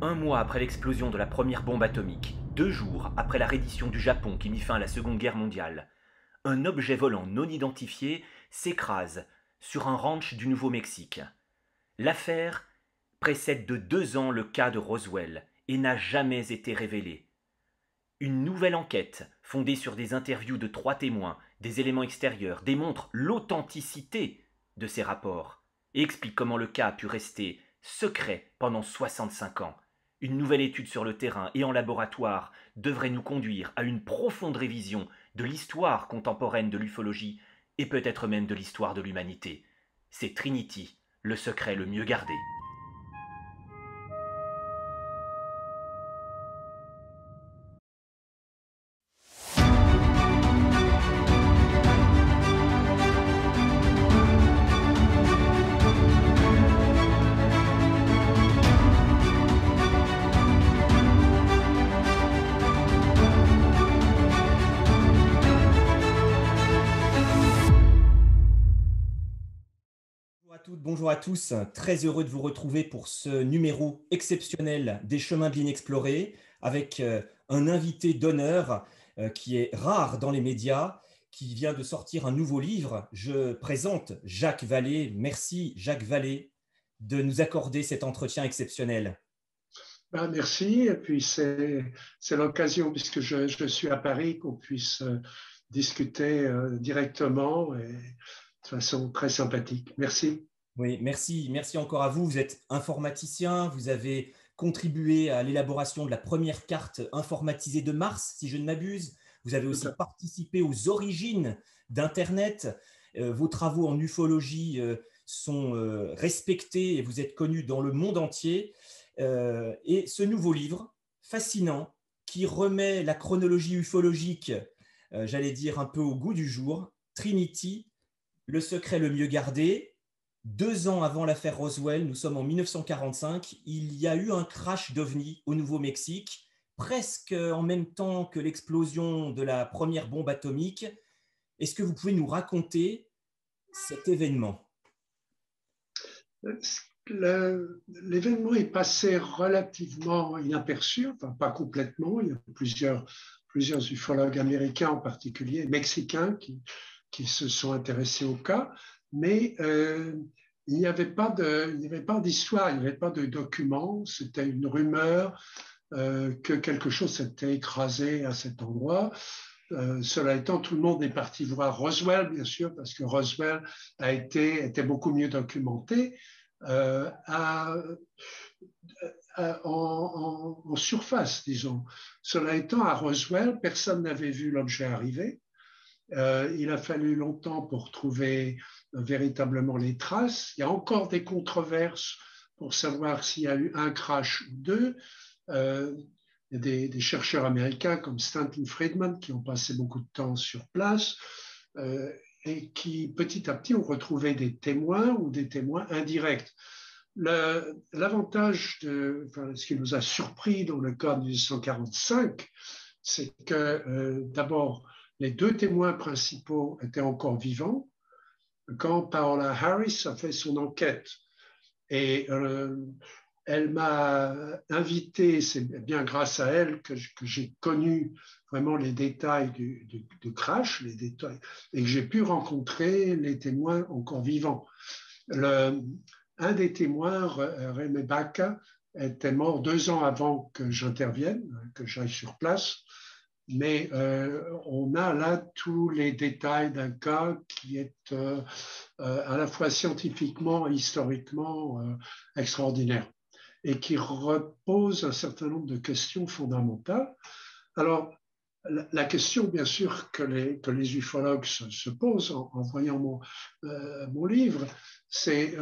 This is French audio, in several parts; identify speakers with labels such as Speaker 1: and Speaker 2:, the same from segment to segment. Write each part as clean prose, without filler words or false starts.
Speaker 1: Un mois après l'explosion de la première bombe atomique, 2 jours après la reddition du Japon qui mit fin à la Seconde Guerre mondiale, un objet volant non identifié s'écrase sur un ranch du Nouveau-Mexique. L'affaire précède de 2 ans le cas de Roswell et n'a jamais été révélée. Une nouvelle enquête, fondée sur des interviews de 3 témoins, des éléments extérieurs, démontre l'authenticité de ces rapports et explique comment le cas a pu rester secret pendant 65 ans. Une nouvelle étude sur le terrain et en laboratoire devrait nous conduire à une profonde révision de l'histoire contemporaine de l'ufologie et peut-être même de l'histoire de l'humanité. C'est Trinity, le secret le mieux gardé.
Speaker 2: Bonjour à toutes, bonjour à tous. Très heureux de vous retrouver pour ce numéro exceptionnel des chemins de l'inexploré avec un invité d'honneur qui est rare dans les médias, qui vient de sortir un nouveau livre. Je présente Jacques Vallée. Merci Jacques Vallée de nous accorder cet entretien exceptionnel.
Speaker 3: Ben, merci. Et puis, c'est l'occasion, puisque je suis à Paris, qu'on puisse discuter directement et de façon très sympathique. Merci.
Speaker 2: Oui, merci, merci encore à vous. Vous êtes informaticien, vous avez contribué à l'élaboration de la première carte informatisée de Mars, si je ne m'abuse. Vous avez
Speaker 3: Tout
Speaker 2: aussi
Speaker 3: à fait.
Speaker 2: participé aux origines d'Internet. Vos travaux en ufologie sont respectés et vous êtes connu dans le monde entier. Et ce nouveau livre, fascinant, qui remet la chronologie ufologique, j'allais dire un peu au goût du jour, Trinity, le secret le mieux gardé. 2 ans avant l'affaire Roswell, nous sommes en 1945, il y a eu un crash d'OVNI au Nouveau-Mexique, presque en même temps que l'explosion de la première bombe atomique. Est-ce que vous pouvez nous raconter cet événement?
Speaker 3: L'événement est passé relativement inaperçu, enfin pas complètement. Il y a plusieurs ufologues américains en particulier, mexicains, qui se sont intéressés au cas, mais il n'y avait pas d'histoire, il n'y avait pas de documents. C'était une rumeur que quelque chose s'était écrasé à cet endroit. Cela étant, tout le monde est parti voir Roswell, bien sûr, parce que Roswell était beaucoup mieux documenté. Euh, à, en surface, disons. Cela étant, à Roswell, personne n'avait vu l'objet arriver. Il a fallu longtemps pour trouver véritablement les traces. Il y a encore des controverses pour savoir s'il y a eu un crash ou deux. Euh, il y a des chercheurs américains comme Stanton Friedman qui ont passé beaucoup de temps sur place et qui, petit à petit, ont retrouvé des témoins ou des témoins indirects. L'avantage ce qui nous a surpris dans le cas de 1945, c'est que d'abord, les deux témoins principaux étaient encore vivants quand Paola Harris a fait son enquête. Et elle m'a invité, c'est bien grâce à elle que j'ai connu vraiment les détails du crash, les détails, et que j'ai pu rencontrer les témoins encore vivants. Un des témoins, Rémy Baca, était mort 2 ans avant que j'intervienne, que j'aille sur place. Mais on a là tous les détails d'un cas qui est à la fois scientifiquement et historiquement extraordinaire et qui repose un certain nombre de questions fondamentales. Alors, la question, bien sûr, que les ufologues se posent en voyant mon livre, c'est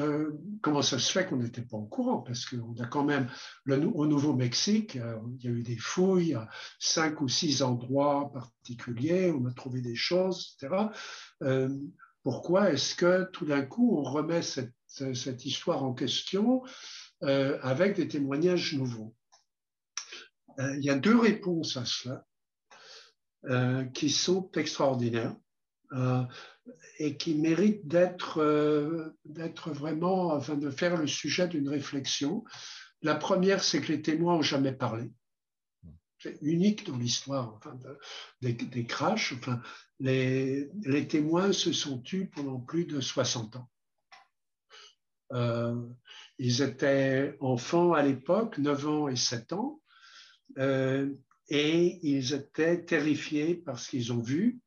Speaker 3: comment ça se fait qu'on n'était pas au courant, parce qu'on a quand même, au Nouveau-Mexique, il y a eu des fouilles à 5 ou 6 endroits particuliers, on a trouvé des choses, etc. Pourquoi est-ce que tout d'un coup, on remet cette histoire en question avec des témoignages nouveaux? Il y a deux réponses à cela. Qui sont extraordinaires et qui méritent d'être vraiment, enfin, de faire le sujet d'une réflexion. La première, c'est que les témoins n'ont jamais parlé. C'est unique dans l'histoire enfin, des crashs. Enfin, les témoins se sont tus pendant plus de 60 ans. Ils étaient enfants à l'époque, 9 ans et 7 ans, et ils étaient terrifiés par ce qu'ils ont vu,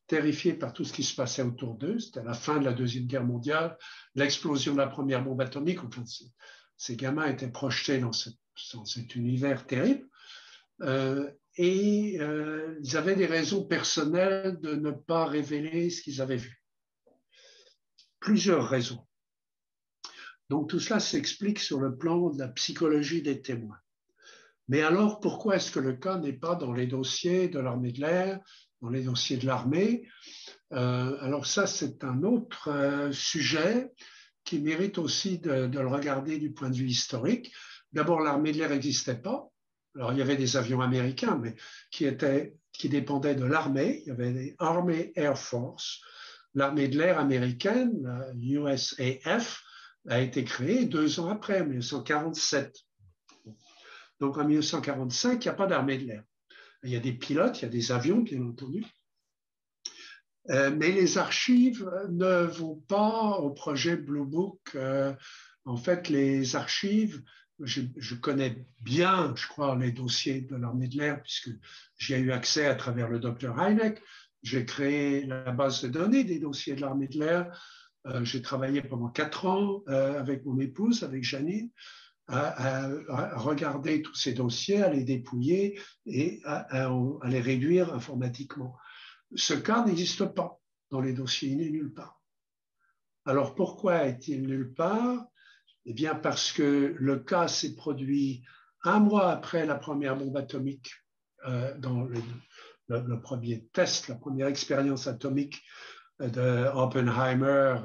Speaker 3: terrifiés par tout ce qui se passait autour d'eux. C'était la fin de la Deuxième Guerre mondiale, l'explosion de la première bombe atomique. Enfin, ces gamins étaient projetés dans cet univers terrible. Et ils avaient des raisons personnelles de ne pas révéler ce qu'ils avaient vu. Plusieurs raisons. Donc tout cela s'explique sur le plan de la psychologie des témoins. Mais alors, pourquoi est-ce que le cas n'est pas dans les dossiers de l'armée de l'air, dans les dossiers de l'armée? Alors ça, c'est un autre sujet qui mérite aussi de le regarder du point de vue historique. D'abord, l'armée de l'air n'existait pas. Alors, il y avait des avions américains, mais qui dépendaient de l'armée. Il y avait les Army Air Force. L'armée de l'air américaine, la USAF, a été créée 2 ans après, en 1947. Donc, en 1945, il n'y a pas d'armée de l'air. Il y a des pilotes, il y a des avions, bien entendu. Mais les archives ne vont pas au projet Blue Book. En fait, les archives, je connais bien, je crois, les dossiers de l'armée de l'air, puisque j'y ai eu accès à travers le docteur Heineck. J'ai créé la base de données des dossiers de l'armée de l'air. J'ai travaillé pendant 4 ans avec mon épouse, avec Janine, à regarder tous ces dossiers, à les dépouiller et à les réduire informatiquement. Ce cas n'existe pas dans les dossiers, il n'est nulle part. Alors pourquoi est-il nulle part? Eh bien parce que le cas s'est produit 1 mois après la première bombe atomique, dans le premier test, la première expérience atomique de Oppenheimer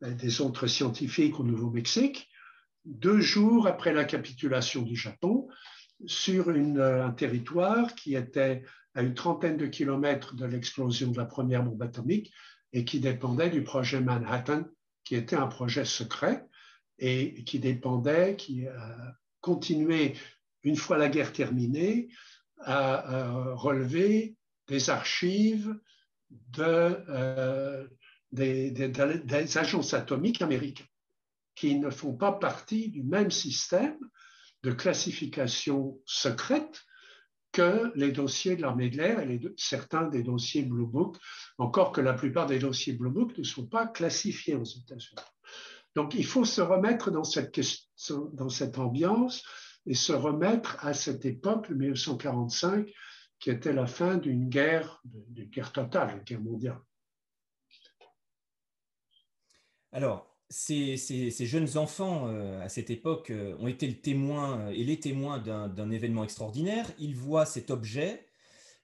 Speaker 3: et des autres scientifiques au Nouveau-Mexique, 2 jours après la capitulation du Japon, sur un territoire qui était à une trentaine de kilomètres de l'explosion de la première bombe atomique et qui dépendait du projet Manhattan, qui était un projet secret et qui continuait, une fois la guerre terminée, à relever des archives des agences atomiques américaines qui ne font pas partie du même système de classification secrète que les dossiers de l'armée de l'air et certains des dossiers Blue Book, encore que la plupart des dossiers Blue Book ne sont pas classifiés aux États-Unis. Donc, il faut se remettre dans cette ambiance et se remettre à cette époque, 1945, qui était la fin d'une guerre totale, une guerre mondiale.
Speaker 2: Alors, ces jeunes enfants, à cette époque, ont été les témoins d'un événement extraordinaire. Ils voient cet objet,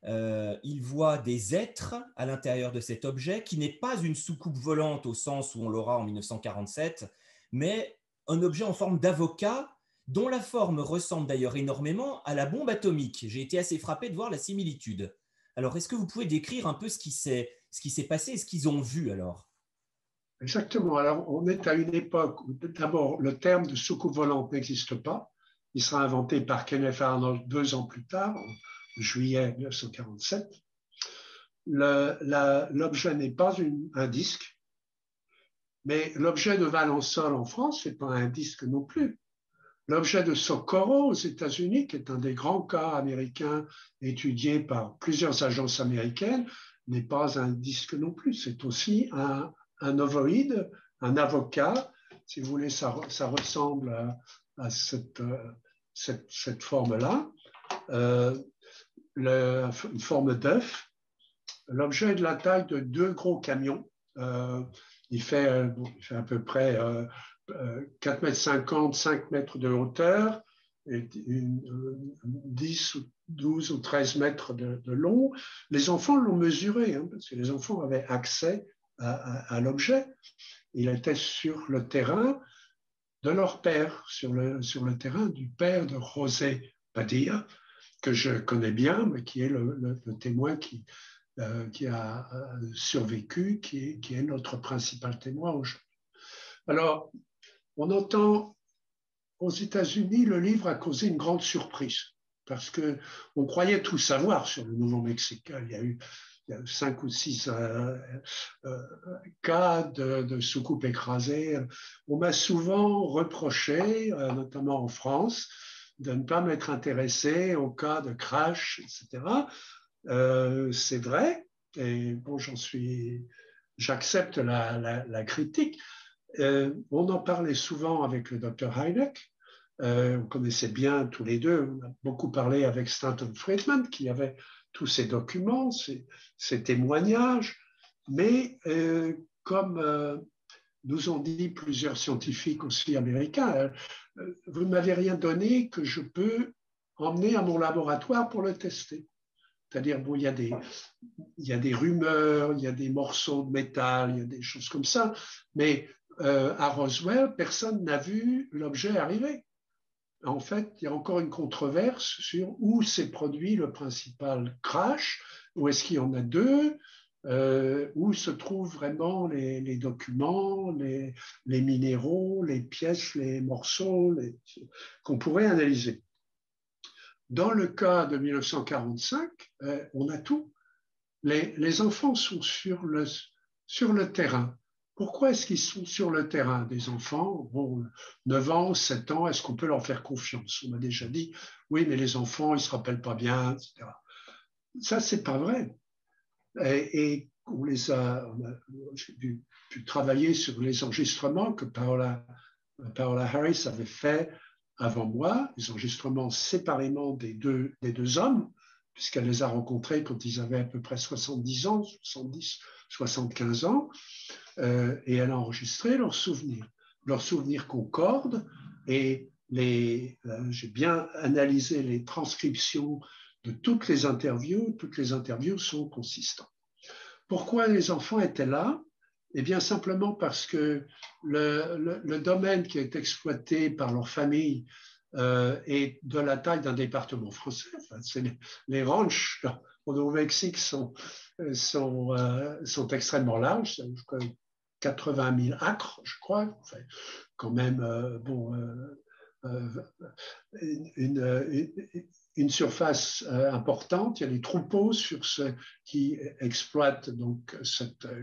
Speaker 2: ils voient des êtres à l'intérieur de cet objet, qui n'est pas une soucoupe volante au sens où on l'aura en 1947, mais un objet en forme d'avocat, dont la forme ressemble d'ailleurs énormément à la bombe atomique. J'ai été assez frappé de voir la similitude. Alors, est-ce que vous pouvez décrire un peu ce qui s'est passé et ce qu'ils ont vu alors?
Speaker 3: Exactement. Alors, on est à une époque où, d'abord, le terme de soucoupe volante n'existe pas. Il sera inventé par Kenneth Arnold 2 ans plus tard, en juillet 1947. L'objet n'est pas un disque, mais l'objet de Valensole en France n'est pas un disque non plus. L'objet de Socorro aux États-Unis, qui est un des grands cas américains étudiés par plusieurs agences américaines, n'est pas un disque non plus. C'est aussi un ovoïde, un avocat. Si vous voulez, ça ressemble à cette forme-là. Une forme d'œuf. L'objet est de la taille de 2 gros camions. Il fait à peu près 4,50 m, 5 mètres de hauteur, et 10, 12 ou 13 mètres de long. Les enfants l'ont mesuré, parce que les enfants avaient accès à l'objet. Il était sur le terrain de leur père, sur le terrain du père de José Padilla, que je connais bien, mais qui est le témoin qui a survécu, qui est notre principal témoin aujourd'hui. Alors, on entend aux États-Unis, le livre a causé une grande surprise parce qu'on croyait tout savoir sur le Nouveau-Mexique. Il y a eu 5 ou 6 cas de soucoupes écrasées. On m'a souvent reproché, notamment en France, de ne pas m'être intéressé au cas de crash, etc. C'est vrai, et bon, j'accepte la critique. On en parlait souvent avec le docteur Hynek. On connaissait bien tous les deux. On a beaucoup parlé avec Stanton Friedman, qui avait tous ces documents, ces témoignages. Mais comme nous ont dit plusieurs scientifiques aussi américains, vous ne m'avez rien donné que je peux emmener à mon laboratoire pour le tester. C'est-à-dire, bon, il y a des rumeurs, il y a des morceaux de métal, il y a des choses comme ça, mais à Roswell, personne n'a vu l'objet arriver. En fait, il y a encore une controverse sur où s'est produit le principal crash, où est-ce qu'il y en a deux, où se trouvent vraiment les documents, les minéraux, les pièces, les morceaux qu'on pourrait analyser. Dans le cas de 1945, on a tout. Les enfants sont sur le terrain. Pourquoi est-ce qu'ils sont sur le terrain, des enfants? Bon, 9 ans, 7 ans, est-ce qu'on peut leur faire confiance? On m'a déjà dit, oui, mais les enfants, ils ne se rappellent pas bien, etc. Ça, ce n'est pas vrai. Et j'ai pu travailler sur les enregistrements que Paola Harris avait fait avant moi, les enregistrements séparément des deux hommes, puisqu'elle les a rencontrés quand ils avaient à peu près 70 ans, 70, 75 ans, et elle a enregistré leurs souvenirs. Leurs souvenirs concordent, et j'ai bien analysé les transcriptions de toutes les interviews sont consistantes. Pourquoi les enfants étaient là? Eh bien, simplement parce que le domaine qui est exploité par leur famille est de la taille d'un département français. Enfin, les ranchs au Nouveau-Mexique sont extrêmement larges, 80 000 acres, je crois. Enfin, quand même, une surface importante. Il y a des troupeaux qui exploitent donc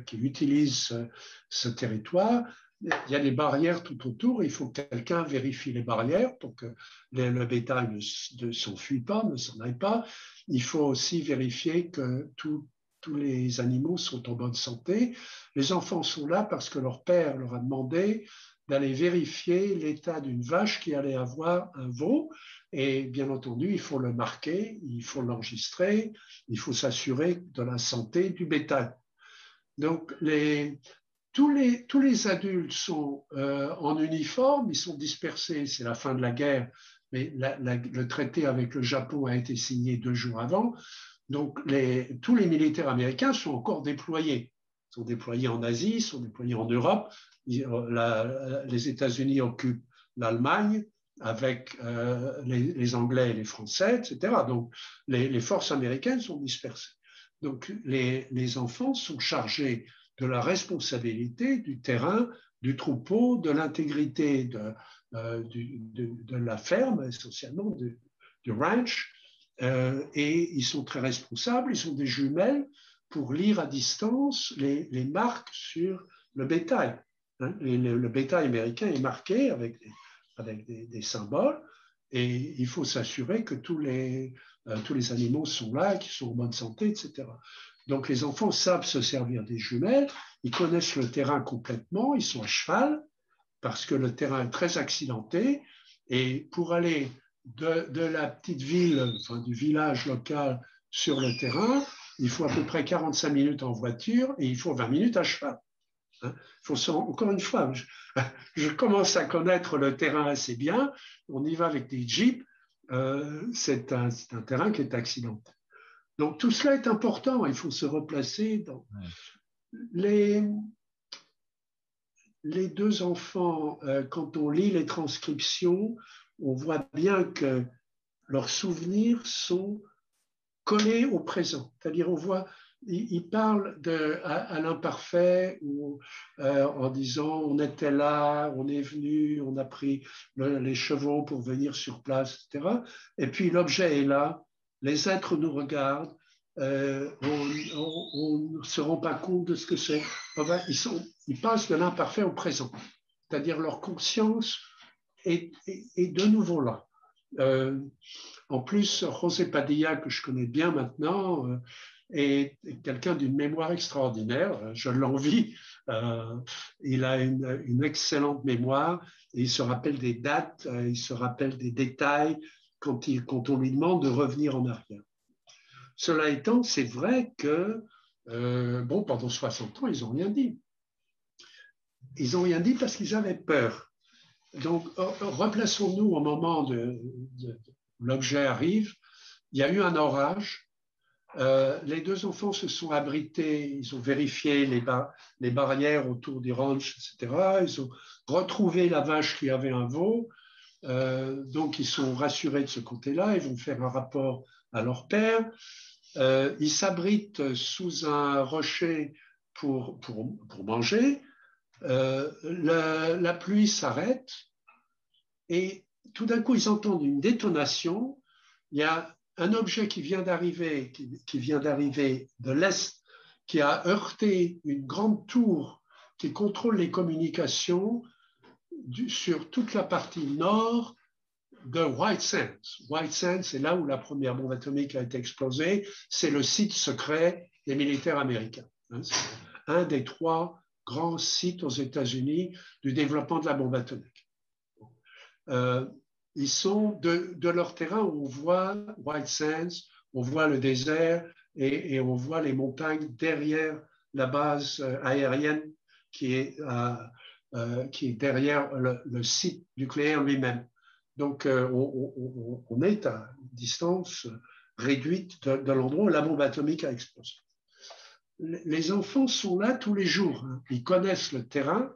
Speaker 3: qui utilisent ce territoire. Il y a des barrières tout autour. Il faut que quelqu'un vérifie les barrières pour que le bétail ne s'enfuit pas, ne s'en aille pas. Il faut aussi vérifier que tous les animaux sont en bonne santé. Les enfants sont là parce que leur père leur a demandé d'aller vérifier l'état d'une vache qui allait avoir un veau. Et bien entendu, il faut le marquer, il faut l'enregistrer, il faut s'assurer de la santé du bétail. Donc, tous les adultes sont en uniforme, ils sont dispersés, c'est la fin de la guerre, mais le traité avec le Japon a été signé 2 jours avant. Donc, tous les militaires américains sont encore déployés. Ils sont déployés en Asie, ils sont déployés en Europe. Les États-Unis occupent l'Allemagne avec les Anglais et les Français, etc. Donc, les forces américaines sont dispersées. Donc, les enfants sont chargés de la responsabilité du terrain, du troupeau, de l'intégrité de la ferme, essentiellement du ranch, et ils sont très responsables, ils sont des jumelles pour lire à distance les marques sur le bétail. Hein, le bétail américain est marqué avec des symboles, et il faut s'assurer que tous les animaux sont là, qu'ils sont en bonne santé, etc. Donc les enfants savent se servir des jumelles, ils connaissent le terrain complètement, ils sont à cheval, parce que le terrain est très accidenté, et pour aller de la petite ville, enfin du village local sur le terrain, il faut à peu près 45 minutes en voiture, et il faut 20 minutes à cheval. Hein, encore une fois, je commence à connaître le terrain assez bien. On y va avec des jeeps. C'est un terrain qui est accidenté. Donc tout cela est important. Il faut se replacer dans les 2 enfants. Quand on lit les transcriptions, on voit bien que leurs souvenirs sont collés au présent. C'est-à-dire on voit il parle à l'imparfait en disant on était là, on est venu, on a pris les chevaux pour venir sur place, etc. Et puis l'objet est là, les êtres nous regardent, on ne se rend pas compte de ce que c'est. Enfin, ils passent de l'imparfait au présent, c'est-à-dire leur conscience est de nouveau là. En plus, José Padilla, que je connais bien maintenant, est quelqu'un d'une mémoire extraordinaire. Je l'envie. Il a une excellente mémoire. Et il se rappelle des dates, il se rappelle des détails quand on lui demande de revenir en arrière. Cela étant, c'est vrai que pendant 60 ans, ils n'ont rien dit. Ils n'ont rien dit parce qu'ils avaient peur. Donc, replaçons-nous au moment où l'objet arrive. Il y a eu un orage. Les deux enfants se sont abrités, ils ont vérifié les barrières autour du ranch, etc. Ils ont retrouvé la vache qui avait un veau. Donc, ils sont rassurés de ce côté-là. Ils vont faire un rapport à leur père. Ils s'abritent sous un rocher pour manger. La pluie s'arrête et tout d'un coup, ils entendent une détonation. Il y a un objet qui vient d'arriver de l'Est, qui a heurté une grande tour qui contrôle les communications sur toute la partie nord de White Sands. White Sands, c'est là où la première bombe atomique a été explosée. C'est le site secret des militaires américains. C'est un des 3 grands sites aux États-Unis du développement de la bombe atomique. Ils sont de leur terrain, on voit White Sands, on voit le désert et on voit les montagnes derrière la base aérienne qui est derrière le site nucléaire lui-même. Donc, on est à une distance réduite de l'endroit où la bombe atomique a explosé. Les enfants sont là tous les jours. Hein. Ils connaissent le terrain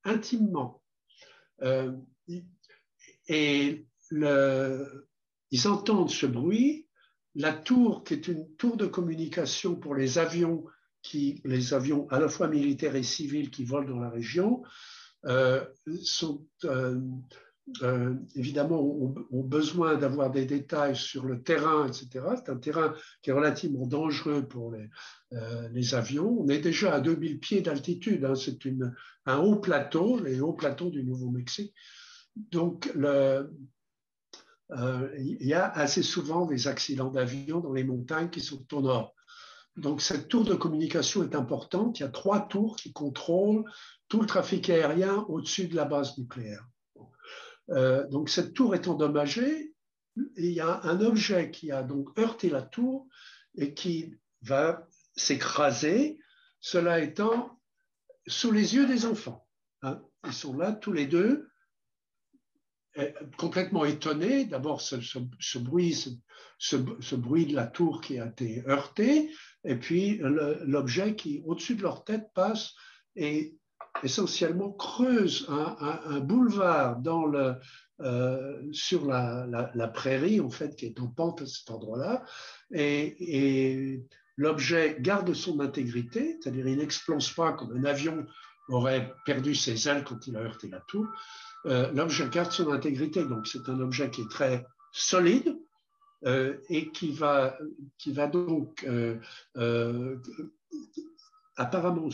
Speaker 3: intimement. Et ils entendent ce bruit. La tour, qui est une tour de communication pour les avions à la fois militaires et civils qui volent dans la région, sont évidemment ont besoin d'avoir des détails sur le terrain, etc. C'est un terrain qui est relativement dangereux pour les avions. On est déjà à 2000 pieds d'altitude. Hein. C'est un haut plateau, les hauts plateaux du Nouveau-Mexique. Donc, il y a assez souvent des accidents d'avion dans les montagnes qui sont au nord. Donc, cette tour de communication est importante. Il y a 3 tours qui contrôlent tout le trafic aérien au-dessus de la base nucléaire. Donc, cette tour est endommagée. Et il y a un objet qui a donc heurté la tour et qui va s'écraser, cela étant sous les yeux des enfants. Hein. Ils sont là tous les deux, complètement étonnés. D'abord, ce bruit de la tour qui a été heurtée, et puis l'objet qui, au-dessus de leur tête, passe et essentiellement creuse un boulevard sur la prairie, en fait, qui est en pente à cet endroit-là, et l'objet garde son intégrité, c'est-à-dire il n'explose pas comme un avion aurait perdu ses ailes quand il a heurté la tour. L'objet garde son intégrité, donc c'est un objet qui est très solide et qui va donc apparemment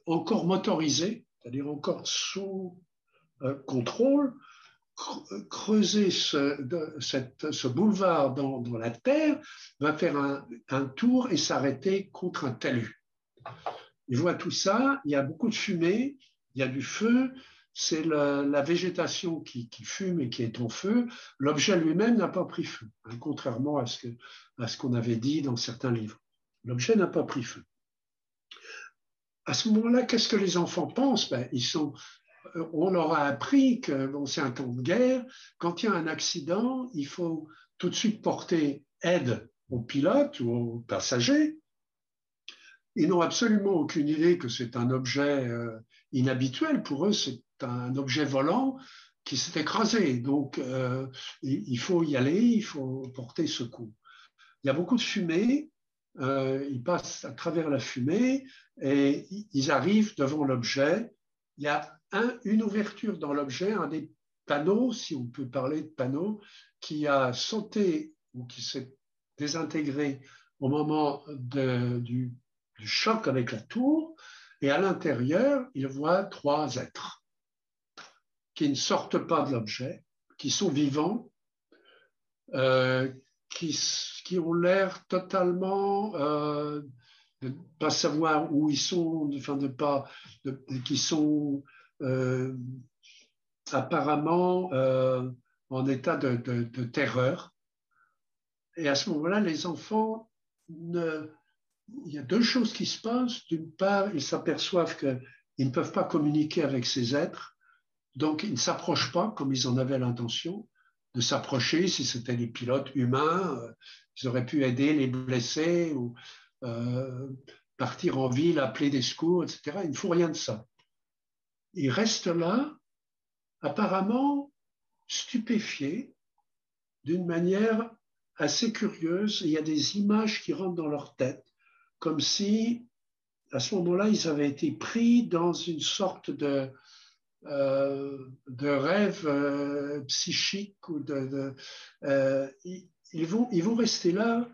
Speaker 3: encore motorisé, c'est-à-dire encore sous contrôle, creuser ce boulevard dans la terre, va faire un tour et s'arrêter contre un talus. Il voit tout ça, il y a beaucoup de fumée, il y a du feu, c'est la végétation qui fume et qui est en feu. L'objet lui-même n'a pas pris feu, hein, contrairement à ce qu'on avait dit dans certains livres. L'objet n'a pas pris feu. À ce moment-là, qu'est-ce que les enfants pensent? On leur a appris que c'est un temps de guerre. Quand il y a un accident, il faut tout de suite porter aide aux pilotes ou aux passagers. Ils n'ont absolument aucune idée que c'est un objet inhabituel. Pour eux, c'est un objet volant qui s'est écrasé. Donc, il faut y aller, il faut porter secours. il y a beaucoup de fumée, ils passent à travers la fumée et ils arrivent devant l'objet. Il y a une ouverture dans l'objet, un des panneaux, si on peut parler de panneau, qui a sauté ou qui s'est désintégré au moment du choc avec la tour. Et à l'intérieur, il voit 3 êtres qui ne sortent pas de l'objet, qui sont vivants, qui ont l'air totalement de ne pas savoir où ils sont, enfin qui sont apparemment en état de terreur. Et à ce moment-là, les enfants, il y a 2 choses qui se passent. D'une part, ils s'aperçoivent qu'ils ne peuvent pas communiquer avec ces êtres, donc ils ne s'approchent pas comme ils en avaient l'intention de s'approcher. Si c'était des pilotes humains, ils auraient pu aider les blessés ou partir en ville, appeler des secours, etc. Il ne faut rien de ça. Ils restent là, apparemment stupéfiés, d'une manière assez curieuse. Et il y a des images qui rentrent dans leur tête, comme si, à ce moment-là, ils avaient été pris dans une sorte de rêve psychique. Ou ils vont rester là,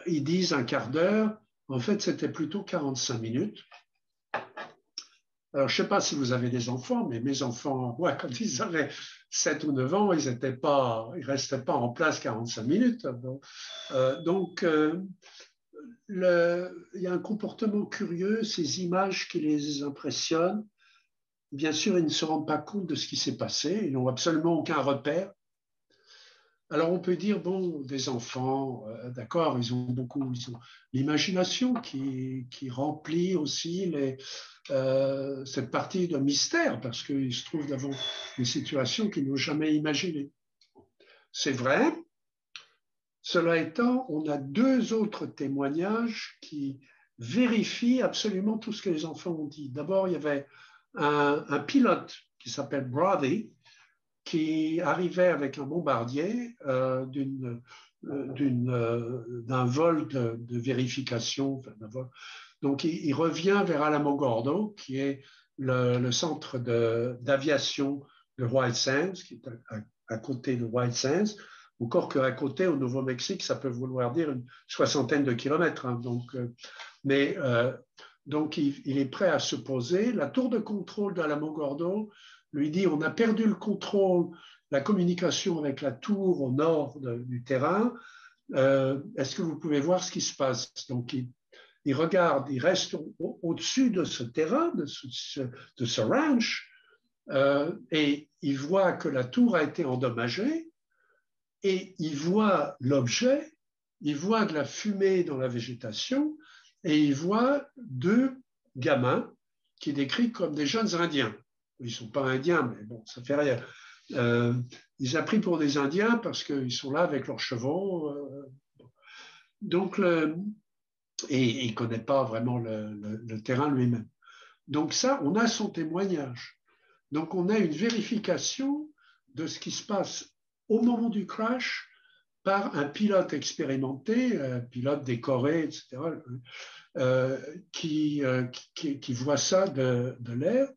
Speaker 3: ils disent un quart d'heure, en fait c'était plutôt 45 minutes. Alors je ne sais pas si vous avez des enfants, mais mes enfants, ouais, quand ils avaient 7 ou 9 ans, ils ne restaient pas en place 45 minutes. Donc il y a un comportement curieux, ces images qui les impressionnent. Bien sûr, ils ne se rendent pas compte de ce qui s'est passé, ils n'ont absolument aucun repère. Alors on peut dire, bon, des enfants, d'accord, ils ont l'imagination qui remplit aussi cette partie de mystère, parce qu'ils se trouvent devant une situation qu'ils n'ont jamais imaginée. C'est vrai. Cela étant, on a 2 autres témoignages qui vérifient absolument tout ce que les enfants ont dit. D'abord, il y avait un pilote qui s'appelle Brody, qui arrivait avec un bombardier d'un vol de vérification. Donc, il revient vers Alamogordo, qui est le centre d'aviation de White Sands, qui est à côté de White Sands. Encore qu'à côté, au Nouveau-Mexique, ça peut vouloir dire une 60aine de kilomètres. Hein. Donc, il est prêt à se poser. La tour de contrôle d'Alamogordo lui dit, on a perdu le contrôle, la communication avec la tour au nord du terrain. Est-ce que vous pouvez voir ce qui se passe? Donc, il regarde, il reste au-dessus de ce terrain, de ce ranch, et il voit que la tour a été endommagée, et il voit l'objet, il voit de la fumée dans la végétation, et il voit 2 gamins qui décrit comme des jeunes Indiens. Ils ne sont pas indiens, mais bon, ça ne fait rien. Ils ont pris pour des Indiens parce qu'ils sont là avec leurs chevaux. Donc, et il ne connaît pas vraiment le terrain lui-même. Donc ça, on a son témoignage. Donc on a une vérification de ce qui se passe au moment du crash par un pilote expérimenté, un pilote décoré, etc., qui voit ça de l'air.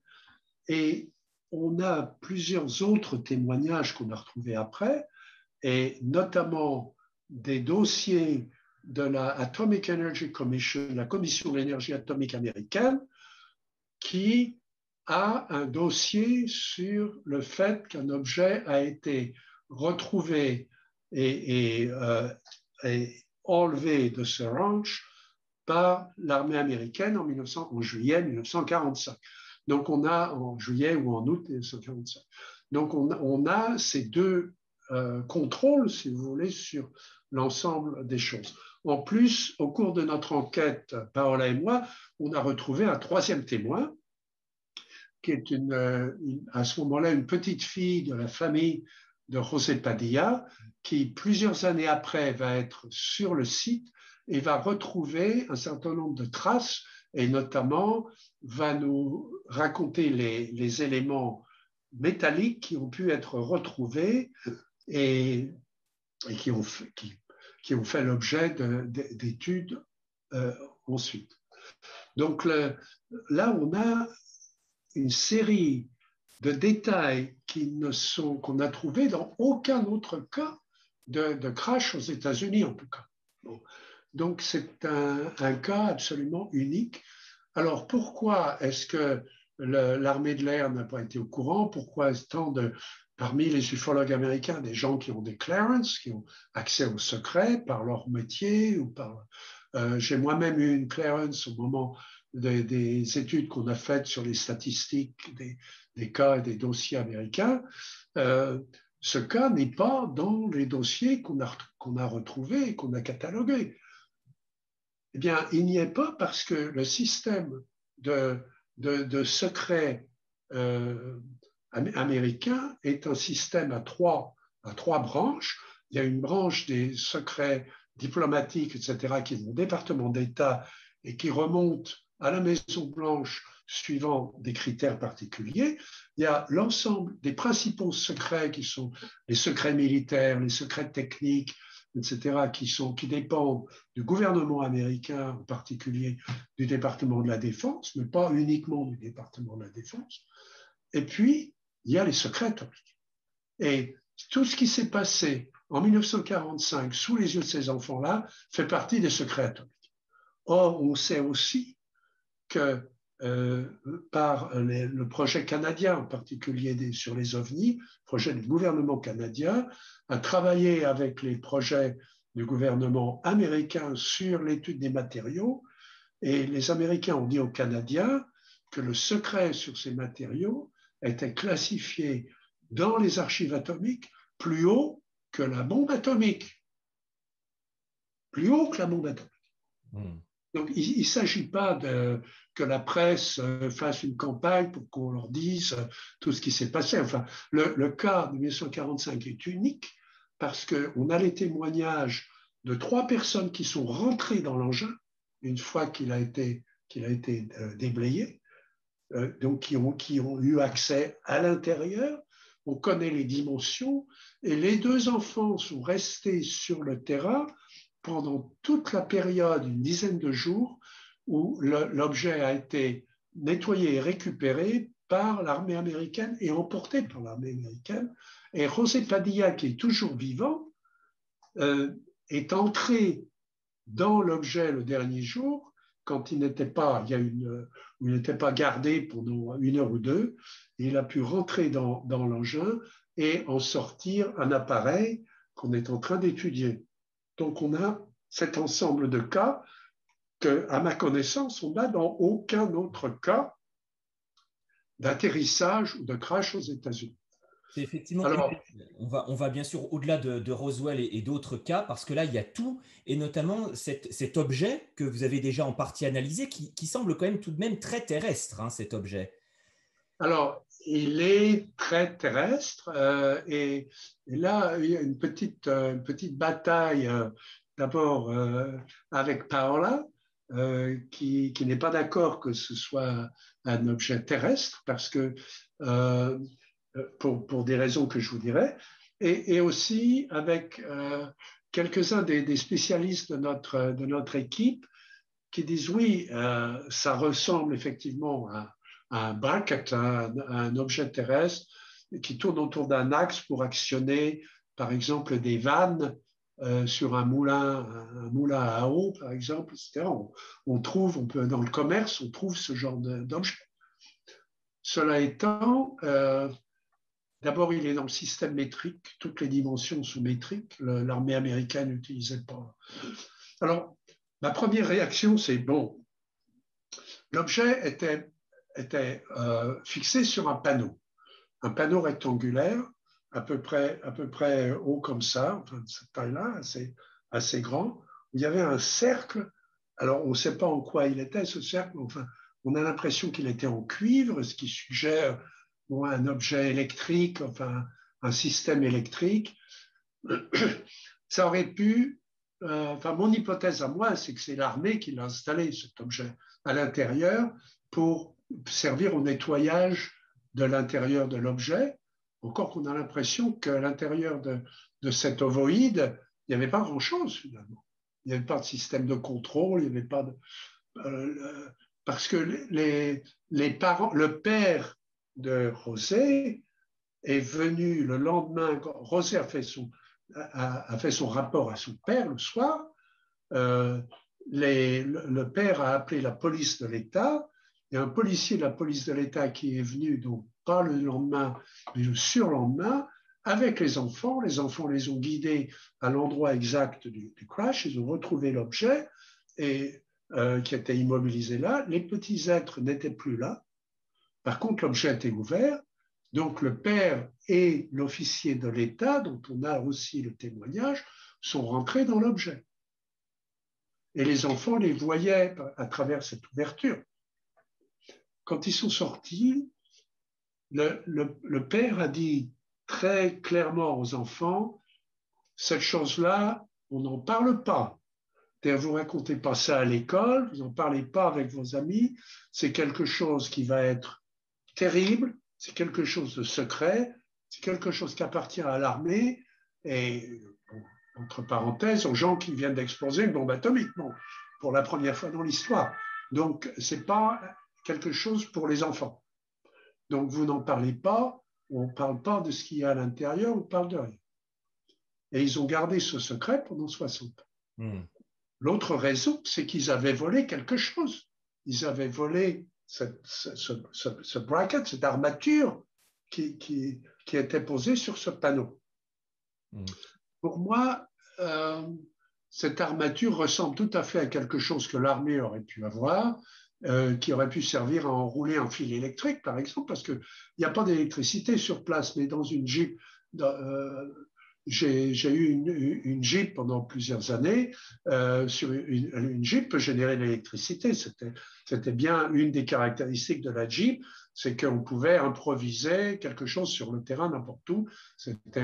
Speaker 3: Et on a plusieurs autres témoignages qu'on a retrouvés après, et notamment des dossiers de la Atomic Energy Commission, la Commission de l'énergie atomique américaine, qui a un dossier sur le fait qu'un objet a été retrouvé et enlevé de ce ranch par l'armée américaine en juillet 1945. Donc, on a en juillet ou en août 1945. Donc, on a ces 2 contrôles, si vous voulez, sur l'ensemble des choses. En plus, au cours de notre enquête, Paola et moi, on a retrouvé un 3e témoin, qui est à ce moment-là une petite fille de la famille de José Padilla, qui plusieurs années après va être sur le site et va retrouver un certain nombre de traces, et notamment va nous raconter les éléments métalliques qui ont pu être retrouvés et qui ont fait l'objet d'études ensuite. Donc là, on a une série de détails qu'on a trouvés dans aucun autre cas de crash aux États-Unis, en tout cas. Bon. Donc, c'est un cas absolument unique. Alors, pourquoi est-ce que l'armée de l'air n'a pas été au courant? Pourquoi parmi les ufologues américains, des gens qui ont des clearances, qui ont accès au secret par leur métier ou j'ai moi-même eu une clearance au moment des études qu'on a faites sur les statistiques des cas et des dossiers américains. Ce cas n'est pas dans les dossiers qu'on a retrouvés et qu'on a catalogués. Eh bien, il n'y est pas parce que le système de secret américain est un système à trois branches. Il y a une branche des secrets diplomatiques, etc., qui est le département d'État et qui remonte à la Maison-Blanche suivant des critères particuliers. Il y a l'ensemble des principaux secrets qui sont les secrets militaires, les secrets techniques, etc., qui dépendent du gouvernement américain, en particulier du département de la Défense, mais pas uniquement du département de la Défense. Et puis, il y a les secrets atomiques. Et tout ce qui s'est passé en 1945 sous les yeux de ces enfants-là fait partie des secrets atomiques. Or, on sait aussi que par le projet canadien, en particulier sur les ovnis, le projet du gouvernement canadien, a travaillé avec les projets du gouvernement américain sur l'étude des matériaux, et les Américains ont dit aux Canadiens que le secret sur ces matériaux était classifié dans les archives atomiques plus haut que la bombe atomique. Plus haut que la bombe atomique. Donc, il ne s'agit pas que la presse fasse une campagne pour qu'on leur dise tout ce qui s'est passé. Enfin, le cas de 1945 est unique parce qu'on a les témoignages de 3 personnes qui sont rentrées dans l'engin une fois qu'il a été déblayé, donc qui ont eu accès à l'intérieur. On connaît les dimensions et les 2 enfants sont restés sur le terrain pendant toute la période, une dizaine de jours, où l'objet a été nettoyé et récupéré par l'armée américaine et emporté par l'armée américaine. Et José Padilla, qui est toujours vivant, est entré dans l'objet le dernier jour, quand il n'était pas gardé pendant 1 heure ou 2, et il a pu rentrer dans l'engin et en sortir un appareil qu'on est en train d'étudier. Donc, on a cet ensemble de cas que, à ma connaissance, on n'a dans aucun autre cas d'atterrissage ou de crash aux États-Unis.
Speaker 2: C'est effectivement, alors, on va bien sûr au-delà de Roswell et d'autres cas, parce que là, il y a tout, et notamment cet objet que vous avez déjà en partie analysé, qui semble quand même tout de même très terrestre, hein, cet objet.
Speaker 3: Alors, il est très terrestre, et là, il y a une petite bataille, d'abord avec Paola, qui n'est pas d'accord que ce soit un objet terrestre, parce que pour des raisons que je vous dirai, et aussi avec quelques-uns des spécialistes de notre équipe qui disent oui, ça ressemble effectivement à un bracket, un objet terrestre qui tourne autour d'un axe pour actionner, par exemple, des vannes sur un moulin à eau, par exemple, etc. Dans le commerce, on trouve ce genre d'objet. Cela étant, d'abord, il est dans le système métrique, toutes les dimensions sont métriques, l'armée américaine n'utilisait pas. Alors, ma première réaction, c'est bon, l'objet était fixé sur un panneau rectangulaire, à peu près haut comme ça, enfin de cette taille-là, assez grand, où il y avait un cercle. Alors, on ne sait pas en quoi il était, ce cercle, mais enfin, on a l'impression qu'il était en cuivre, ce qui suggère un objet électrique, enfin, un système électrique. Ça aurait pu, enfin, mon hypothèse à moi, c'est que c'est l'armée qui l'a installé, cet objet, à l'intérieur, pour servir au nettoyage de l'intérieur de l'objet, encore qu'on a l'impression qu'à l'intérieur de cet ovoïde, il il n'y avait pas grand-chose finalement. Il n'y avait pas de système de contrôle, il n'y avait pas de... parce que les parents, le père de José est venu le lendemain, quand José a fait son rapport à son père le soir, le père a appelé la police de l'État, et un policier de la police de l'État qui est venu, donc pas le lendemain, mais le surlendemain, avec les enfants les ont guidés à l'endroit exact du crash, ils ont retrouvé l'objet et qui était immobilisé là. Les petits êtres n'étaient plus là. Par contre, l'objet était ouvert. Donc, le père et l'officier de l'État, dont on a aussi le témoignage, sont rentrés dans l'objet. Et les enfants les voyaient à travers cette ouverture. Quand ils sont sortis, le père a dit très clairement aux enfants, cette chose-là, on n'en parle pas. Vous ne racontez pas ça à l'école, vous n'en parlez pas avec vos amis, c'est quelque chose qui va être terrible, c'est quelque chose de secret, c'est quelque chose qui appartient à l'armée et, entre parenthèses, aux gens qui viennent d'exploser une bombe atomique, bon, pour la première fois dans l'histoire. Donc, ce n'est pas quelque chose pour les enfants. Donc, vous n'en parlez pas, on ne parle pas de ce qu'il y a à l'intérieur, on parle de rien. Et ils ont gardé ce secret pendant 60 ans. L'autre raison, c'est qu'ils avaient volé quelque chose. Ils avaient volé ce bracket, cette armature qui était posée sur ce panneau. Pour moi, cette armature ressemble tout à fait à quelque chose que l'armée aurait pu avoir, qui aurait pu servir à enrouler un fil électrique, par exemple, parce qu'il n'y a pas d'électricité sur place, mais dans une Jeep, j'ai eu une Jeep pendant plusieurs années. Sur une Jeep peut générer de l'électricité. C'était bien une des caractéristiques de la Jeep, c'est qu'on pouvait improviser quelque chose sur le terrain n'importe où. C'était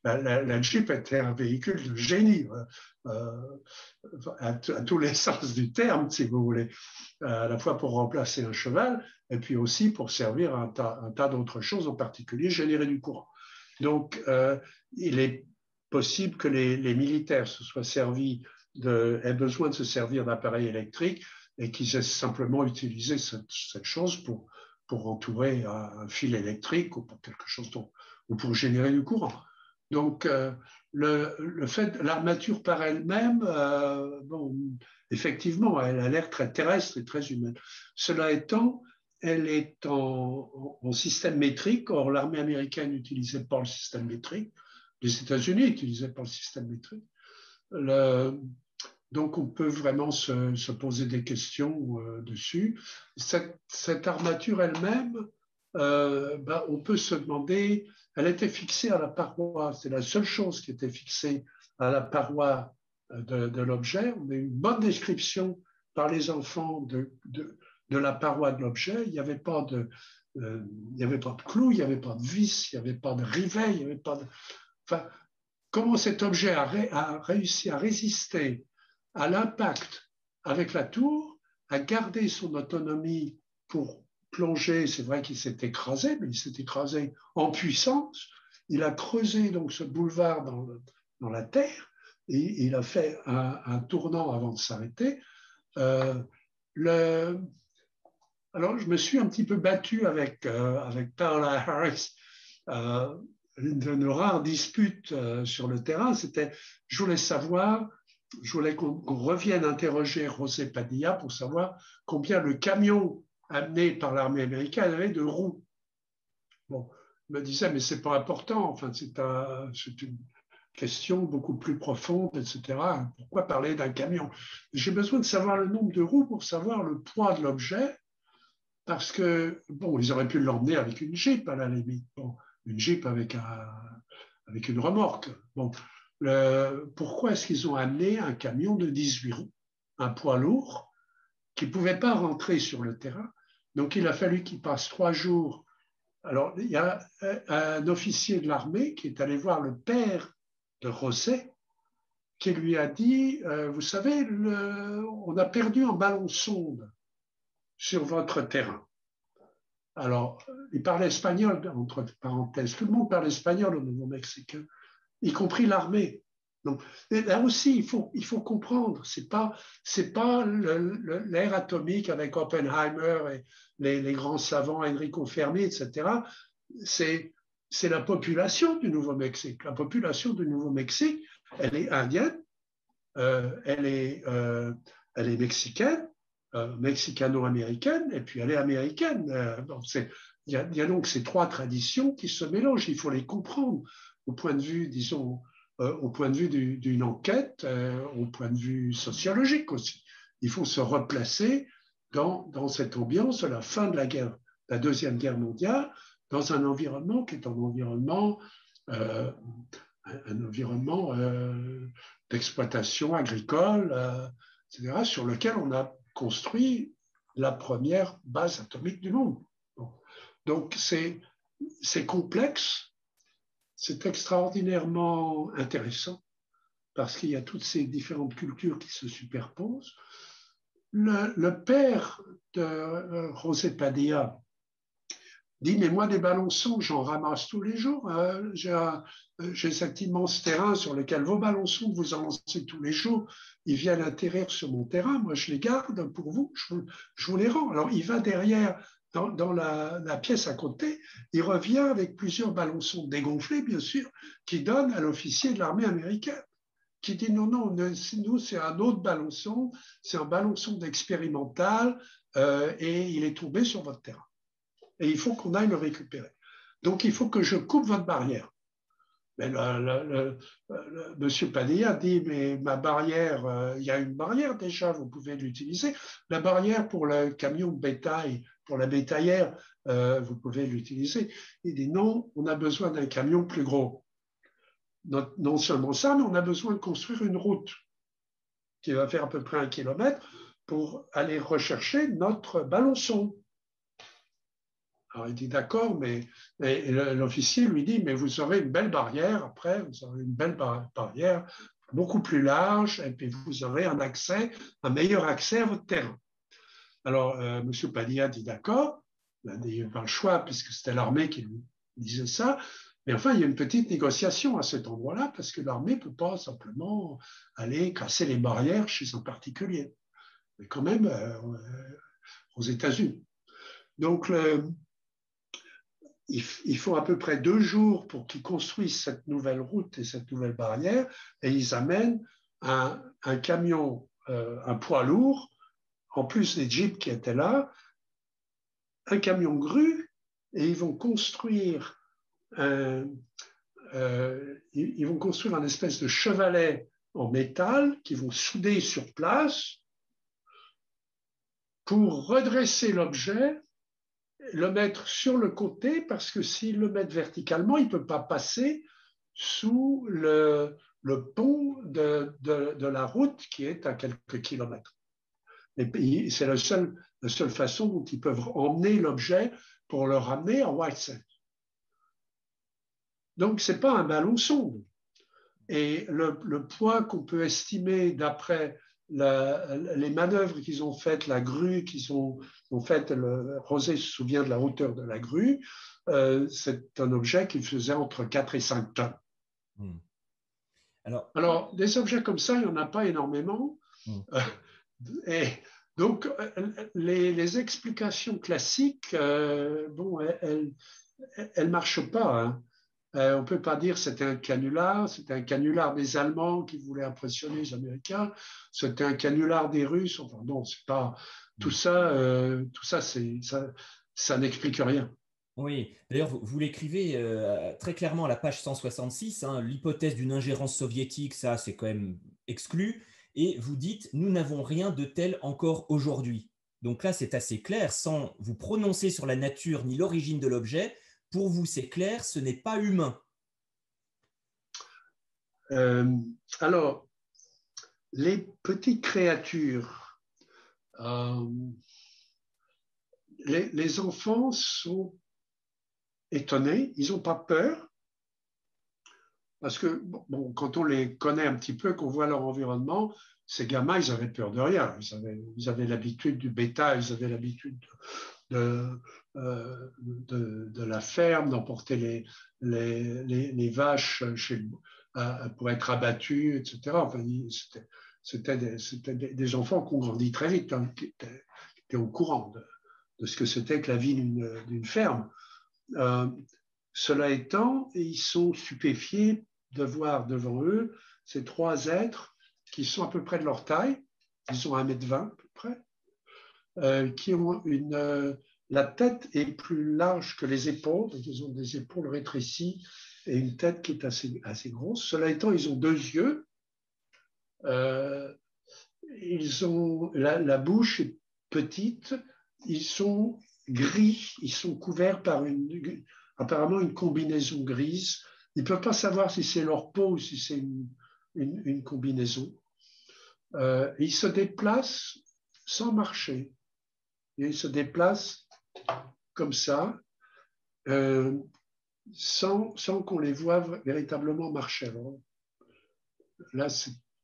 Speaker 3: la Jeep était un véhicule de génie, à tous les sens du terme, si vous voulez, à la fois pour remplacer un cheval et puis aussi pour servir à un tas d'autres choses, en particulier générer du courant. Donc, il est possible que les militaires se soient servis aient besoin de se servir d'appareils électriques et qu'ils aient simplement utilisé cette chose pour entourer un fil électrique ou pour quelque chose ou pour générer du courant. Donc, le fait, l'armature par elle-même, bon, effectivement, elle a l'air très terrestre et très humaine. Cela étant, elle est en système métrique. Or, l'armée américaine n'utilisait pas le système métrique. Les États-Unis n'utilisaient pas le système métrique. Donc, on peut vraiment se poser des questions dessus. Cette armature elle-même, on peut se demander, elle était fixée à la paroi. C'est la seule chose qui était fixée à la paroi de l'objet. On a une bonne description par les enfants de la paroi de l'objet. Il n'y avait pas de clous, il n'y avait pas de vis, il n'y avait pas de rivet, il n'y avait pas de... Enfin, comment cet objet a réussi à résister à l'impact avec la tour, à garder son autonomie pour plonger. C'est vrai qu'il s'est écrasé, mais il s'est écrasé en puissance. Il a creusé donc ce boulevard dans la terre et il a fait un tournant avant de s'arrêter. Alors, je me suis un petit peu battu avec Paola Harris. Une de nos rares disputes sur le terrain, c'était, je voulais qu'on revienne interroger José Padilla pour savoir combien le camion amené par l'armée américaine avait de roues. Bon, il me disait, mais c'est pas important, enfin, c'est une question beaucoup plus profonde, etc. Pourquoi parler d'un camion? J'ai besoin de savoir le nombre de roues pour savoir le poids de l'objet, parce que, bon, ils auraient pu l'emmener avec une Jeep à la limite. Bon, une Jeep avec une remorque. Bon, pourquoi est-ce qu'ils ont amené un camion de 18 roues, un poids lourd, qui ne pouvait pas rentrer sur le terrain? Donc, il a fallu qu'ils passent 3 jours. Alors, il y a un officier de l'armée qui est allé voir le père de José, qui lui a dit, vous savez, on a perdu un ballon sonde sur votre terrain. Alors, il parlait espagnol, entre parenthèses. Tout le monde parle espagnol au Nouveau-Mexique, y compris l'armée. Donc, là aussi, il faut comprendre, c'est pas l'ère atomique avec Oppenheimer et les grands savants, Enrico Fermi, etc. C'est la population du Nouveau-Mexique. La population du Nouveau-Mexique, elle est indienne, elle est mexicaine, mexicano-américaine, et puis elle est américaine. Il y a donc ces trois traditions qui se mélangent. Il faut les comprendre au point de vue, disons, au point de vue d'une enquête, au point de vue sociologique aussi. Il faut se replacer dans cette ambiance de la fin de la Deuxième Guerre mondiale, dans un environnement qui est un environnement d'exploitation agricole, etc., sur lequel on a construit la première base atomique du monde. Bon. Donc c'est complexe, c'est extraordinairement intéressant parce qu'il y a toutes ces différentes cultures qui se superposent. Le père de José Padilla dit, mais moi, des balançons, j'en ramasse tous les jours. J'ai cet immense terrain sur lequel vos balançons, vous en lancez tous les jours, ils viennent atterrir sur mon terrain. Moi, je les garde pour vous, je vous les rends. Alors, il va derrière, dans la pièce à côté, il revient avec plusieurs balançons dégonflés, bien sûr, qui donnent à l'officier de l'armée américaine, qui dit, non, nous, c'est un autre balançon, c'est un balançon d'expérimental, et il est tombé sur votre terrain. Et il faut qu'on aille le récupérer. Donc, il faut que je coupe votre barrière. Mais monsieur Padilla dit, mais ma barrière, il y a une barrière déjà, vous pouvez l'utiliser. La barrière pour le camion de bétail, pour la bétaillère, vous pouvez l'utiliser. Il dit, non, on a besoin d'un camion plus gros. Non seulement ça, mais on a besoin de construire une route qui va faire à peu près 1 kilomètre pour aller rechercher notre balançon. Alors il dit d'accord, mais l'officier lui dit, mais vous aurez une belle barrière, après vous aurez une belle barrière beaucoup plus large, et puis vous aurez un meilleur accès à votre terrain. Alors M. Padilla dit d'accord, il n'y a pas le choix puisque c'était l'armée qui lui disait ça, mais enfin il y a une petite négociation à cet endroit-là parce que l'armée ne peut pas simplement aller casser les barrières chez un particulier, mais quand même aux États-Unis. Donc il faut à peu près 2 jours pour qu'ils construisent cette nouvelle route et cette nouvelle barrière, et ils amènent un camion, un poids lourd, en plus des jeeps qui étaient là, un camion grue, et ils vont construire un espèce de chevalet en métal qu'ils vont souder sur place pour redresser l'objet, le mettre sur le côté, parce que s'ils le mettent verticalement, il ne peut pas passer sous le pont de la route qui est à quelques kilomètres. Et c'est la seule façon dont ils peuvent emmener l'objet pour le ramener à White Sands. Donc, ce n'est pas un balançon. Et le poids qu'on peut estimer d'après les manœuvres qu'ils ont faites, la grue qu'ils ont faite, José se souvient de la hauteur de la grue, c'est un objet qui faisait entre 4 et 5 tonnes. Alors, des objets comme ça, il n'y en a pas énormément. Et donc, les explications classiques, bon, elles ne marchent pas. Hein. On ne peut pas dire que c'était un canular des Allemands qui voulaient impressionner les Américains, c'était un canular des Russes, enfin non, c'est pas tout ça, ça n'explique rien.
Speaker 2: Oui, d'ailleurs, vous l'écrivez très clairement à la page 166, hein, l'hypothèse d'une ingérence soviétique, ça c'est quand même exclu, et vous dites, nous n'avons rien de tel encore aujourd'hui. Donc là, c'est assez clair, sans vous prononcer sur la nature ni l'origine de l'objet. Pour vous, c'est clair, ce n'est pas humain.
Speaker 3: Alors, les petites créatures, les enfants sont étonnés, ils n'ont pas peur, parce que bon, quand on les connaît un petit peu, qu'on voit leur environnement, ces gamins, ils avaient peur de rien, ils avaient l'habitude du bétail, ils avaient l'habitude de la ferme, d'emporter les vaches pour être abattus, etc. Enfin, c'était des enfants qui ont grandi très vite, hein, qui étaient au courant de ce que c'était que la vie d'une ferme. Cela étant, ils sont stupéfiés de voir devant eux ces trois êtres qui sont à peu près de leur taille, ils ont 1,20 m à peu près, qui ont la tête est plus large que les épaules, donc ils ont des épaules rétrécies et une tête qui est assez grosse. Cela étant, ils ont deux yeux, ils ont la bouche est petite, ils sont gris, ils sont couverts par apparemment une combinaison grise. Ils ne peuvent pas savoir si c'est leur peau ou si c'est une combinaison. Ils se déplacent sans marcher. Et ils se déplacent comme ça, sans qu'on les voie véritablement marcher. Alors, là,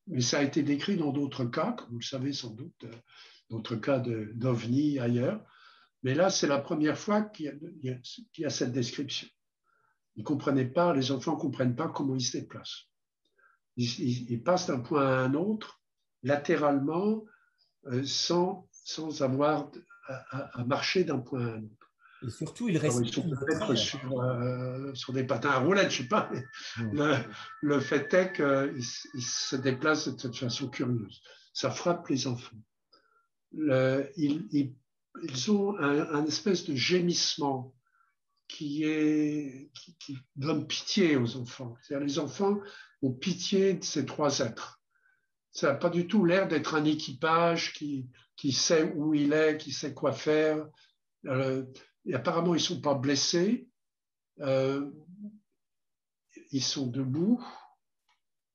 Speaker 3: mais ça a été décrit dans d'autres cas, comme vous le savez sans doute, d'autres cas d'OVNI ailleurs. Mais là, c'est la première fois qu'il y a cette description. Ils comprenaient pas, les enfants ne comprennent pas comment ils se déplacent. Ils passent d'un point à un autre, latéralement, sans avoir à marcher d'un point à un autre.
Speaker 2: Et surtout, ils restent
Speaker 3: peut-être sur des patins à roulettes, je ne sais pas. Mais le fait est qu'ils se déplacent de cette façon curieuse. Ça frappe les enfants. Ils ont un espèce de gémissement qui donne pitié aux enfants. C'est-à-dire les enfants ont pitié de ces trois êtres. Ça n'a pas du tout l'air d'être un équipage qui sait où il est, qui sait quoi faire. Et apparemment, ils ne sont pas blessés. Ils sont debout,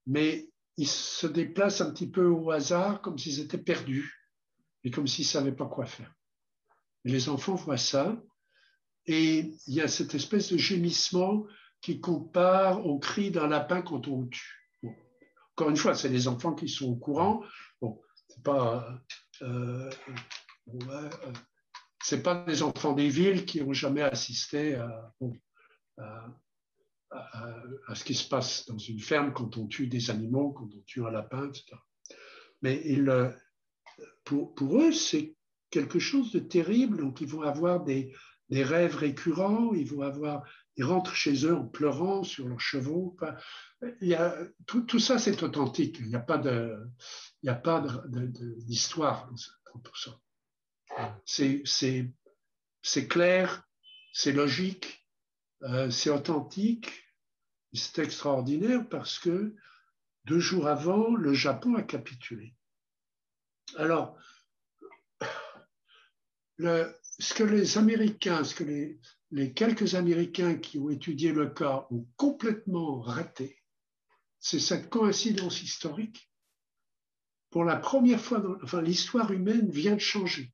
Speaker 3: mais ils se déplacent un petit peu au hasard, comme s'ils étaient perdus et comme s'ils ne savaient pas quoi faire. Et les enfants voient ça, et il y a cette espèce de gémissement qui compare au cri d'un lapin quand on le tue. Bon. Encore une fois, c'est les enfants qui sont au courant. Bon, c'est pas... c'est pas des enfants des villes qui n'ont jamais assisté à ce qui se passe dans une ferme quand on tue des animaux, quand on tue un lapin, etc. Mais pour eux, c'est quelque chose de terrible. Donc, ils vont avoir des rêves récurrents, ils rentrent chez eux en pleurant sur leurs chevaux. Tout ça, c'est authentique. Il n'y a pas d'histoire dans tout ça. C'est clair, c'est logique, c'est authentique, c'est extraordinaire parce que 2 jours avant, le Japon a capitulé. Alors, ce que les Américains, ce que les quelques Américains qui ont étudié le cas ont complètement raté, c'est cette coïncidence historique. Pour la première fois, l'histoire humaine vient de changer.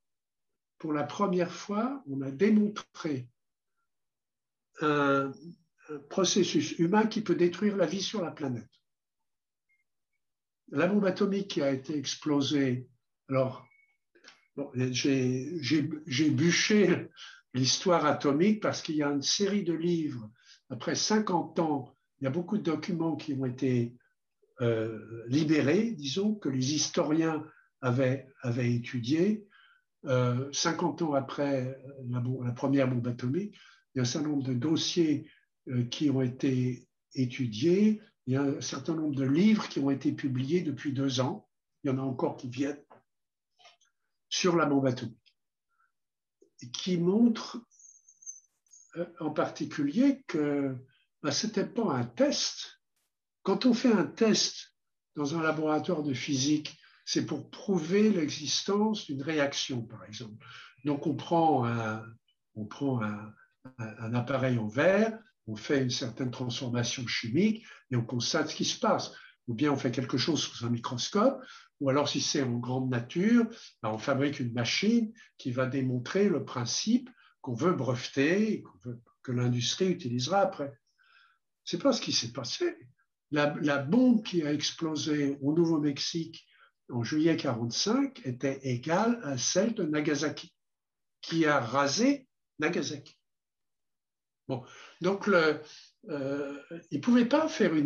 Speaker 3: Pour la première fois, on a démontré un processus humain qui peut détruire la vie sur la planète. La bombe atomique qui a été explosée, alors j'ai bûché l'histoire atomique parce qu'il y a une série de livres, après 50 ans, il y a beaucoup de documents qui ont été libérés, disons, que les historiens avaient étudiés. 50 ans après la première bombe atomique, il y a un certain nombre de dossiers qui ont été étudiés, il y a un certain nombre de livres qui ont été publiés depuis 2 ans, il y en a encore qui viennent, sur la bombe atomique, qui montrent en particulier que ce n'était pas un test. Quand on fait un test dans un laboratoire de physique, c'est pour prouver l'existence d'une réaction, par exemple. Donc, on prend un appareil en verre, on fait une certaine transformation chimique et on constate ce qui se passe. Ou bien on fait quelque chose sous un microscope, ou alors si c'est en grande nature, on fabrique une machine qui va démontrer le principe qu'on veut breveter, que l'industrie utilisera après. Ce n'est pas ce qui s'est passé. La bombe qui a explosé au Nouveau-Mexique en juillet 1945 était égale à celle de Nagasaki, qui a rasé Nagasaki. Bon, donc ils ne pouvaient pas faire une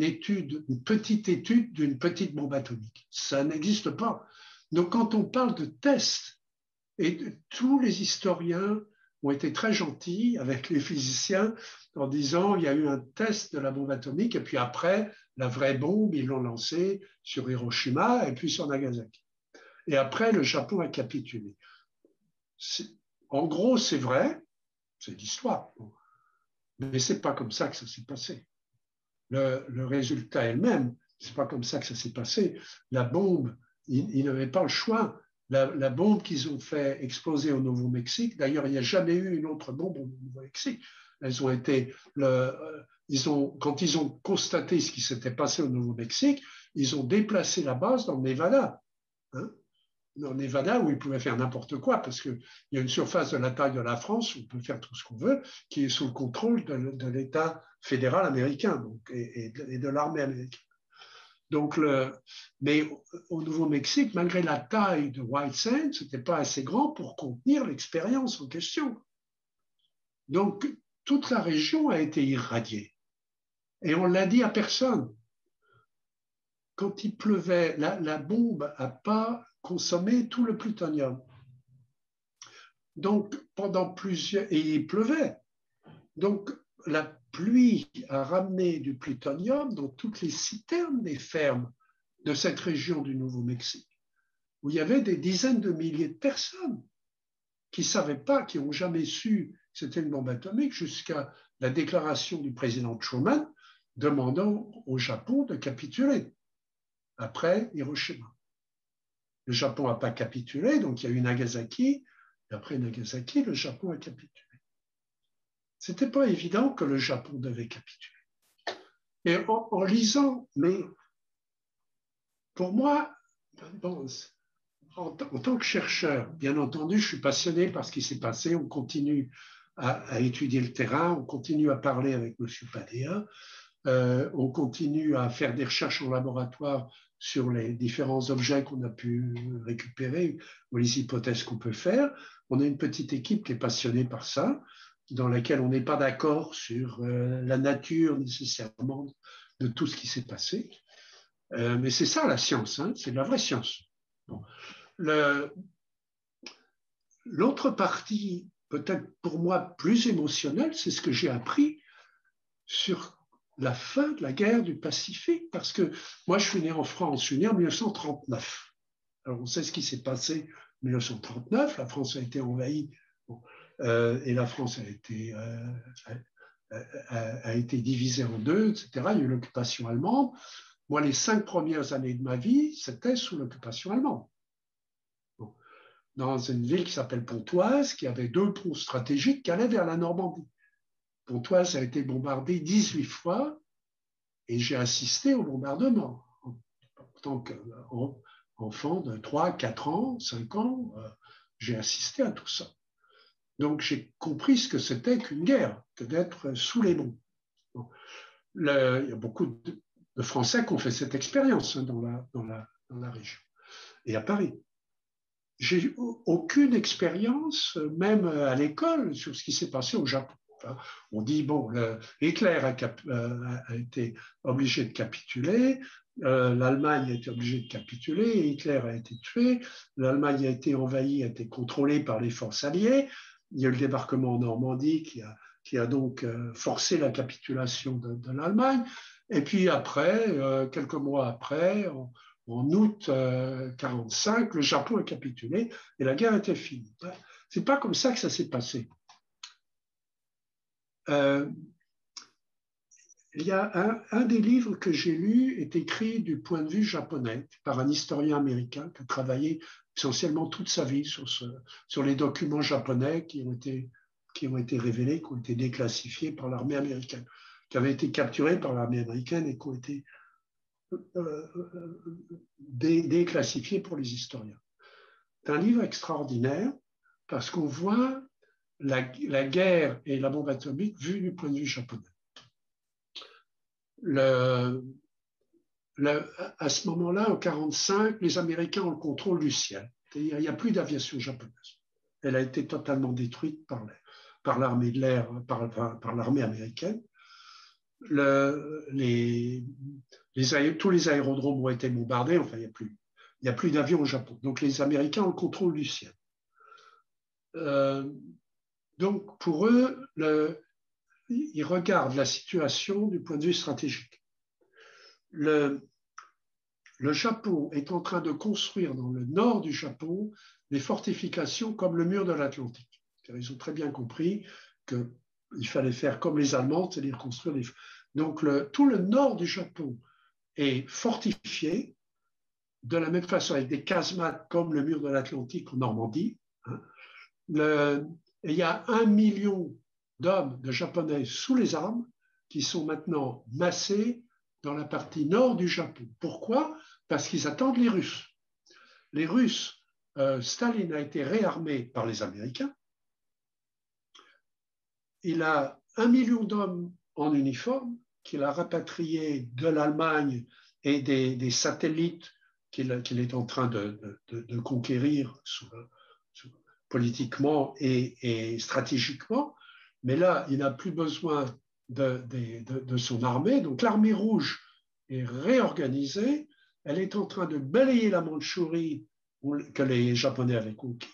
Speaker 3: petite étude d'une petite bombe atomique. Ça n'existe pas. Donc, quand on parle de tests, et tous les historiens ont été très gentils avec les physiciens en disant il y a eu un test de la bombe atomique, et puis après, la vraie bombe, ils l'ont lancée sur Hiroshima et puis sur Nagasaki. Et après, le Japon a capitulé. En gros, c'est vrai, c'est l'histoire. Mais ce n'est pas comme ça que ça s'est passé. Le résultat est le même. Ce n'est pas comme ça que ça s'est passé. La bombe, ils n'avaient pas le choix. La bombe qu'ils ont fait exploser au Nouveau-Mexique, d'ailleurs, il n'y a jamais eu une autre bombe au Nouveau-Mexique. Elles ont été, quand ils ont constaté ce qui s'était passé au Nouveau-Mexique, ils ont déplacé la base dans le Nevada. Hein, dans le Nevada, où ils pouvaient faire n'importe quoi, parce qu'il y a une surface de la taille de la France, où on peut faire tout ce qu'on veut, qui est sous le contrôle de l'État fédéral américain donc, et de l'armée américaine. Donc, mais au Nouveau-Mexique, malgré la taille de White Sands, ce n'était pas assez grand pour contenir l'expérience en question. Donc, toute la région a été irradiée. Et on ne l'a dit à personne. Quand il pleuvait, la bombe n'a pas consommé tout le plutonium. Donc, pendant plusieurs... Et il pleuvait. Donc, la pluie a ramené du plutonium dans toutes les citernes des fermes de cette région du Nouveau-Mexique, où il y avait des dizaines de milliers de personnes qui ne savaient pas, qui n'ont jamais su que c'était une bombe atomique jusqu'à la déclaration du président Truman demandant au Japon de capituler après Hiroshima. Le Japon n'a pas capitulé, donc il y a eu Nagasaki, et après Nagasaki, le Japon a capitulé. Ce n'était pas évident que le Japon devait capituler. Et en lisant, mais pour moi, bon, en tant que chercheur, bien entendu, je suis passionné par ce qui s'est passé, on continue à étudier le terrain, on continue à parler avec M. Padilla, on continue à faire des recherches en laboratoire sur les différents objets qu'on a pu récupérer ou les hypothèses qu'on peut faire. On a une petite équipe qui est passionnée par ça, dans laquelle on n'est pas d'accord sur la nature nécessairement de tout ce qui s'est passé. Mais c'est ça la science, hein, c'est de la vraie science. Bon. L'autre partie, peut-être pour moi plus émotionnelle, c'est ce que j'ai appris sur la fin de la guerre du Pacifique, parce que moi je suis né en France, je suis né en 1939. Alors on sait ce qui s'est passé en 1939, la France a été envahie, bon, et la France a été divisée en deux, etc. Il y a eu l'occupation allemande. Moi, les 5 premières années de ma vie, c'était sous l'occupation allemande. Bon. Dans une ville qui s'appelle Pontoise, qui avait 2 ponts stratégiques qui allaient vers la Normandie. Pontoise a été bombardée 18 fois et j'ai assisté au bombardement. En tant qu'enfant de 3, 4 ans, 5 ans, j'ai assisté à tout ça. Donc j'ai compris ce que c'était qu'une guerre, que d'être sous les bombes. Bon. Il y a beaucoup de Français qui ont fait cette expérience dans la région et à Paris. J'ai eu aucune expérience, même à l'école, sur ce qui s'est passé au Japon. Enfin, on dit, bon, Hitler a été obligé de capituler, l'Allemagne a été obligée de capituler, Hitler a été tué, l'Allemagne a été envahie, a été contrôlée par les forces alliées, il y a eu le débarquement en Normandie qui a donc forcé la capitulation de l'Allemagne, et puis après, quelques mois après, en août 1945, le Japon a capitulé et la guerre était finie. C'est pas comme ça que ça s'est passé. Il y a un des livres que j'ai lu est écrit du point de vue japonais par un historien américain qui a travaillé essentiellement toute sa vie sur les documents japonais qui ont été révélés, qui ont été déclassifiés par l'armée américaine, qui avaient été capturés par l'armée américaine et qui ont été déclassifiés pour les historiens. C'est un livre extraordinaire parce qu'on voit la guerre et la bombe atomique vue du point de vue japonais. À ce moment-là, en 1945, les Américains ont le contrôle du ciel. Il n'y a plus d'aviation japonaise. Elle a été totalement détruite par l'armée de l'air, par l'armée américaine. tous les aérodromes ont été bombardés, enfin, il n'y a plus d'avions au Japon. Donc, les Américains ont le contrôle du ciel. Donc, pour eux, ils regardent la situation du point de vue stratégique. Le Japon est en train de construire dans le nord du Japon des fortifications comme le mur de l'Atlantique. Ils ont très bien compris qu'il fallait faire comme les Allemands, c'est-à-dire construire des... Donc, tout le nord du Japon est fortifié de la même façon avec des casemates comme le mur de l'Atlantique en Normandie. Hein. Il y a 1 million d'hommes, de Japonais sous les armes qui sont maintenant massés dans la partie nord du Japon. Pourquoi? Parce qu'ils attendent les Russes. Les Russes, Staline a été réarmé par les Américains. Il a 1 million d'hommes en uniforme qu'il a rapatriés de l'Allemagne et des satellites qu'il est en train de conquérir politiquement et stratégiquement. Mais là, il n'a plus besoin de son armée. Donc l'armée rouge est réorganisée. Elle est en train de balayer la Mandchourie que les Japonais avaient conquis.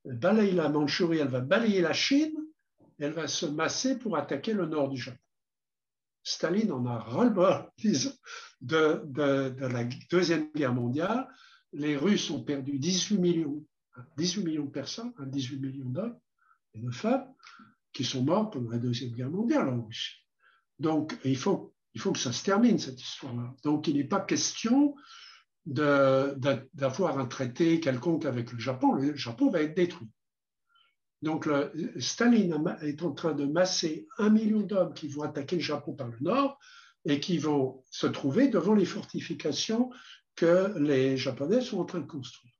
Speaker 3: Elle balaye la Mandchourie, elle va balayer la Chine, elle va se masser pour attaquer le nord du Japon. Staline en a ras-le-bol, disons, de la Deuxième Guerre mondiale. Les Russes ont perdu 18 millions de personnes, 18 millions d'hommes et de femmes qui sont morts pendant la Deuxième Guerre mondiale en Russie. Donc, il faut que ça se termine, cette histoire-là. Donc, il n'est pas question d'avoir un traité quelconque avec le Japon. Le Japon va être détruit. Donc, Staline est en train de masser 1 million d'hommes qui vont attaquer le Japon par le nord et qui vont se trouver devant les fortifications que les Japonais sont en train de construire,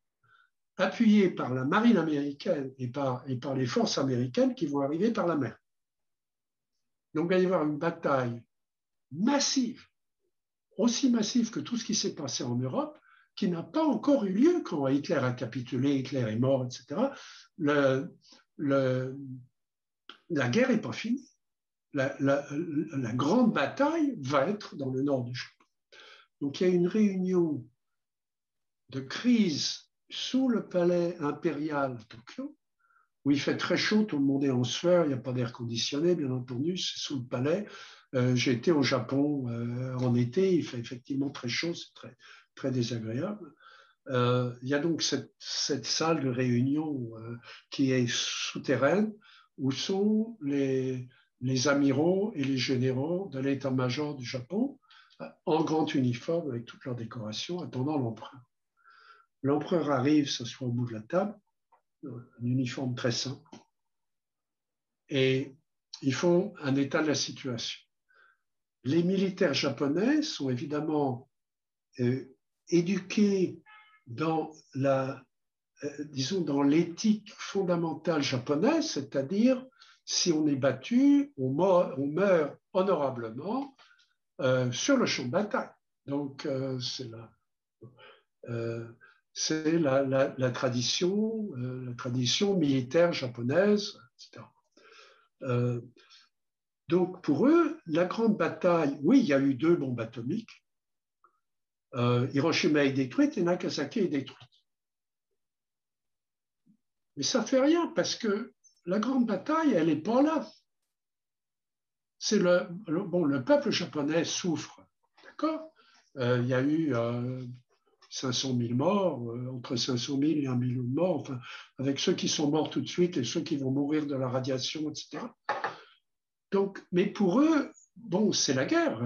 Speaker 3: appuyés par la marine américaine et par les forces américaines qui vont arriver par la mer. Donc, il va y avoir une bataille massive, aussi massive que tout ce qui s'est passé en Europe, qui n'a pas encore eu lieu quand Hitler a capitulé, Hitler est mort, etc. La guerre n'est pas finie. La grande bataille va être dans le nord du Japon. Donc, il y a une réunion de crise sous le palais impérial à Tokyo, où il fait très chaud, tout le monde est en sueur, il n'y a pas d'air conditionné, bien entendu, c'est sous le palais. J'ai été au Japon en été, il fait effectivement très chaud, c'est très, très désagréable. Il y a donc cette salle de réunion qui est souterraine, où sont les amiraux et les généraux de l'état-major du Japon, en grand uniforme, avec toutes leurs décorations, attendant l'empereur. L'empereur arrive, s'assoit au bout de la table, un uniforme très simple, et ils font un état de la situation. Les militaires japonais sont évidemment éduqués dans dans l'éthique fondamentale japonaise, c'est-à-dire si on est battu, on meurt honorablement sur le champ de bataille. Donc c'est la tradition militaire japonaise, etc. Donc pour eux, la grande bataille, oui, il y a eu 2 bombes atomiques. Hiroshima est détruite et Nagasaki est détruite. Mais ça ne fait rien parce que la grande bataille, elle n'est pas là. C'est le peuple japonais souffre, d'accord. Il y a eu 500 000 morts, entre 500 000 et 1 million de morts, enfin, avec ceux qui sont morts tout de suite et ceux qui vont mourir de la radiation, etc. Donc, mais pour eux, bon, c'est la guerre,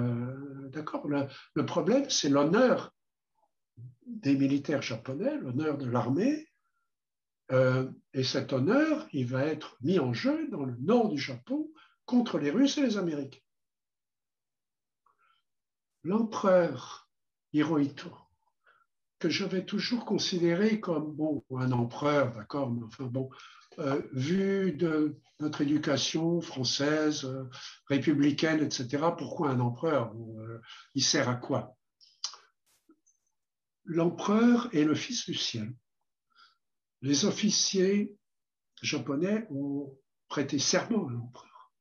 Speaker 3: d'accord. Le problème, c'est l'honneur des militaires japonais, l'honneur de l'armée, et cet honneur, il va être mis en jeu dans le nord du Japon contre les Russes et les Américains. L'empereur Hirohito, que j'avais toujours considéré comme bon, un empereur, d'accord, mais enfin bon, vu de notre éducation française, républicaine, etc., pourquoi un empereur? Il sert à quoi? L'empereur est le fils du ciel. Les officiers japonais ont prêté serment à l'empereur.